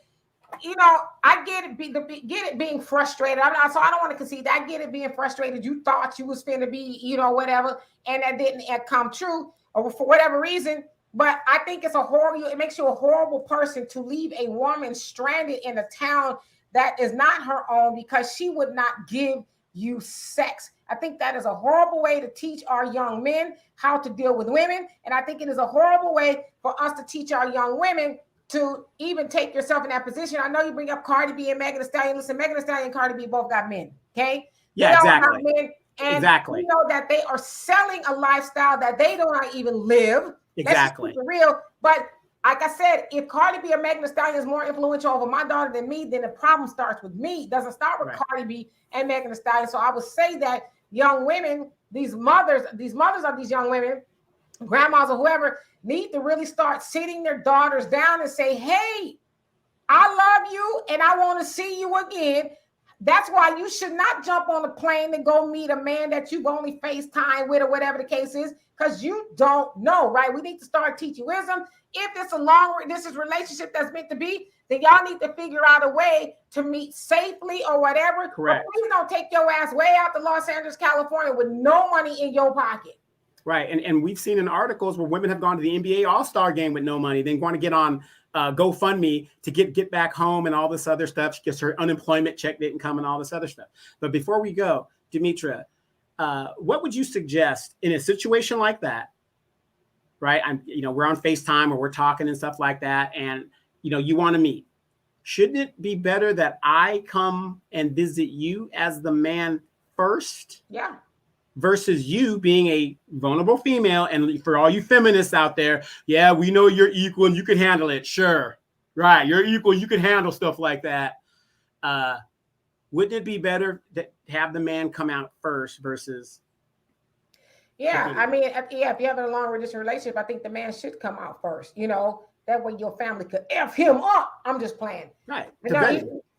you know, I get it being frustrated. I don't want to concede that. I get it being frustrated. You thought you was finna be, you know, whatever, and that didn't come true, or for whatever reason. But I think it makes you a horrible person to leave a woman stranded in a town that is not her own because she would not give you sex. I think that is a horrible way to teach our young men how to deal with women. And I think it is a horrible way for us to teach our young women to even take yourself in that position. I know you bring up Cardi B and Megan Thee Stallion. Listen, Megan Thee Stallion and Cardi B both got men, okay? Yeah, exactly. Men, and we know that they are selling a lifestyle that they don't even live. Exactly. That's real. But like I said, if Cardi B or Megan Thee Stallion is more influential over my daughter than me, then the problem starts with me. It doesn't start with Cardi B and Megan Thee Stallion. So I would say that young women, these mothers of these young women, grandmas or whoever, need to really start sitting their daughters down and say, "Hey, I love you and I want to see you again. That's why you should not jump on a plane and go meet a man that you've only FaceTime with or whatever the case is, because you don't know, right? We need to start teaching wisdom. If it's a long-distance relationship that's meant to be, then y'all need to figure out a way to meet safely or whatever. Correct. But please don't take your ass way out to Los Angeles, California with no money in your pocket. Right. And we've seen in articles where women have gone to the NBA All-Star game with no money, then want to get on GoFundMe to get back home and all this other stuff. She gets her unemployment check didn't come and all this other stuff. But before we go, Demetra, what would you suggest in a situation like that? Right. We're on FaceTime or we're talking and stuff like that. And, you want to meet. Shouldn't it be better that I come and visit you as the man first? Yeah. Versus you being a vulnerable female. And for all you feminists out there, yeah, we know you're equal and you can handle it. Sure. Right. You're equal. You can handle stuff like that. Wouldn't it be better to have the man come out first versus? Yeah. I mean, if you're having a long distance relationship, I think the man should come out first, that way your family could F him up. I'm just playing. Right.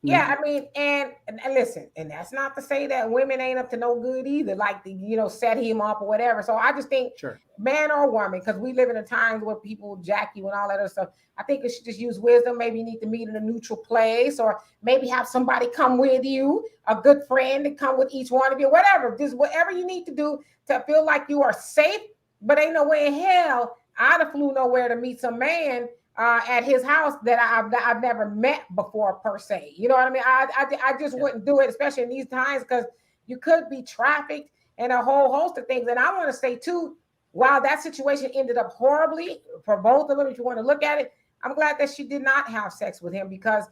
Yeah, I mean, and listen, and that's not to say that women ain't up to no good either, like to, set him up or whatever. So I just think, man or woman, because we live in a time where people jack you and all that other stuff. I think you should just use wisdom. Maybe you need to meet in a neutral place, or maybe have somebody come with you, a good friend to come with each one of you, whatever. Just whatever you need to do to feel like you are safe. But ain't no way in hell I'd have flew nowhere to meet some man at his house that I've never met before per se. You know what I mean? I just wouldn't do it, especially in these times, because you could be trafficked and a whole host of things. And I want to say too, while that situation ended up horribly for both of them, if you want to look at it, I'm glad that she did not have sex with him, because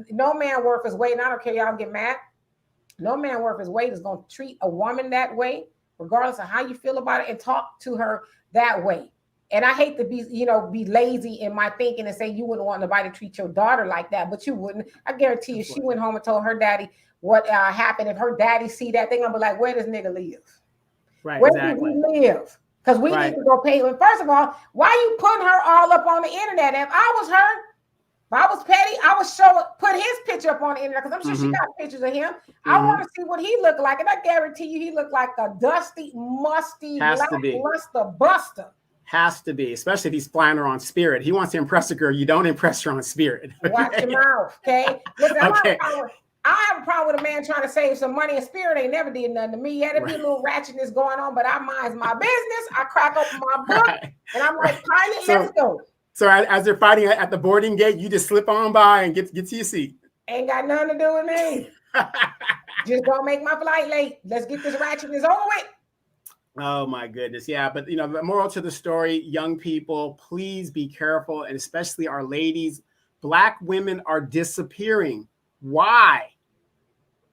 no man worth his weight, and I don't care, y'all get mad, no man worth his weight is going to treat a woman that way, regardless of how you feel about it, and talk to her that way. And I hate to be lazy in my thinking and say you wouldn't want nobody to treat your daughter like that, but you wouldn't. I guarantee you, she went home and told her daddy what happened. If her daddy see that, they're gonna be like, "Where does nigga live? Right, where does he live? Because we need to go pay him." First of all, why are you putting her all up on the internet? If I was her, if I was petty, I would put his picture up on the internet, because I'm sure she got pictures of him. I want to see what he looked like, and I guarantee you, he looked like a dusty, musty, lackluster buster. Has to be, especially if he's flying her on Spirit. He wants to impress a girl. You don't impress her on Spirit. Watch your mouth, okay? Listen, I have a problem with a man trying to save some money, and Spirit ain't never did nothing to me. Yeah, there be a little ratchetness going on, but I mind's my business. I crack open my book, and I'm like, pilot, let's go. So as they're fighting at the boarding gate, you just slip on by and get to your seat. Ain't got nothing to do with me. Just don't make my flight late. Let's get this ratchetness over with. Oh my goodness. Yeah. But the moral to the story, young people, please be careful. And especially our ladies, Black women are disappearing. Why?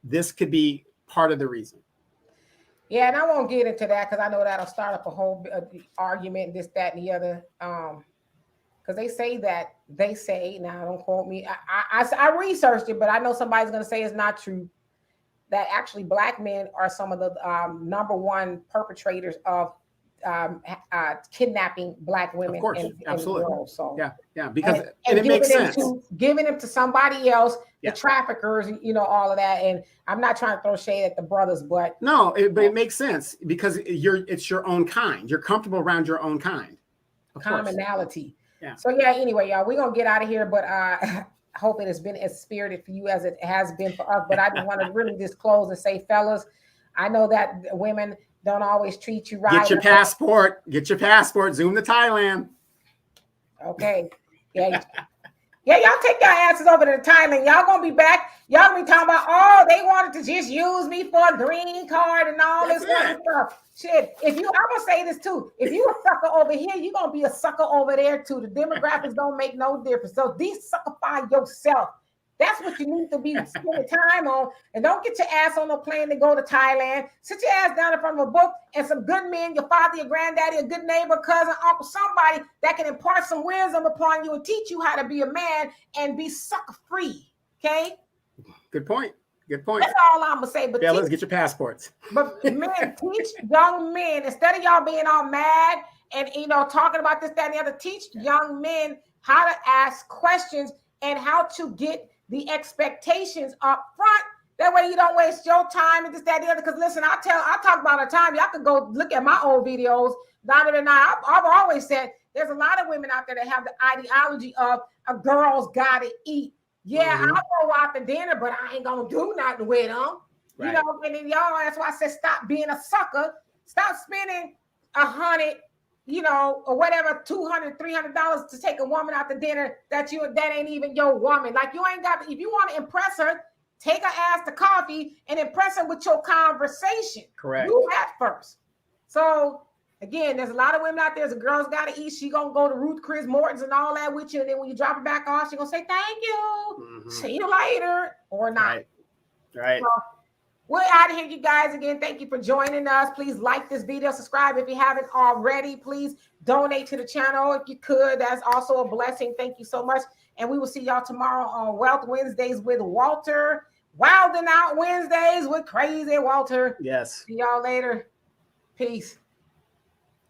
This could be part of the reason. Yeah. And I won't get into that, because I know that'll start up a whole argument, this, that, and the other. Because they say, now don't quote me. I researched it, but I know somebody's going to say it's not true, that actually Black men are some of the number one perpetrators of kidnapping Black women. Of course, absolutely. Girls. So yeah, because and it makes sense. Giving them to somebody else, the traffickers, all of that. And I'm not trying to throw shade at the brothers, but no, but it makes sense, because it's your own kind. You're comfortable around your own kind. Commonality. Yeah. So anyway, y'all, we're gonna get out of here, but I hope it has been as spirited for you as it has been for us. But I just want to really just close and say, fellas, I know that women don't always treat you right. Get your passport. Zoom to Thailand. Okay. Yeah. Yeah, y'all take your asses over to Thailand. Y'all gonna be back. Y'all gonna be talking about, they wanted to just use me for a green card and all this kind of stuff. Shit, I'm gonna say this too. If you a sucker over here, you're gonna be a sucker over there too. The demographics don't make no difference. So de-suckerify yourself. That's what you need to be spending time on. And don't get your ass on a plane to go to Thailand. Sit your ass down in front of a book and some good men, your father, your granddaddy, a good neighbor, cousin, uncle, somebody that can impart some wisdom upon you and teach you how to be a man and be sucker free. Okay? Good point. Good point. That's all I'm gonna say. But fellas, get your passports. But men, teach young men, instead of y'all being all mad and talking about this, that, and the other, teach young men how to ask questions and how to get the expectations up front That way you don't waste your time and this, that, the other. Because listen, I talk about a time. Y'all can go look at my old videos. Donovan and I've always said there's a lot of women out there that have the ideology of a girl's gotta eat. Yeah, I'll go out to dinner, but I ain't gonna do nothing with them. Right. You know, and then y'all, that's why I said stop being a sucker. Stop spending $100, you know, or whatever, $200, $300 to take a woman out to dinner that ain't even your woman. Like, you ain't got, if you want to impress her, take her ass to coffee and impress her with your conversation. Correct. Do that first. So again, there's a lot of women out there. There's a girl's got to eat. She gonna go to Ruth Chris Morton's and all that with you, and then when you drop her back off, she gonna say thank you. See you later, or not. Right. So, we're out of here, you guys. Again, thank you for joining us. Please like this video, subscribe if you haven't already. Please donate to the channel if you could. That's also a blessing. Thank you so much. And we will see y'all tomorrow on Wealth Wednesdays with Walter. Wilding Out Wednesdays with Crazy Walter. Yes. See y'all later. Peace.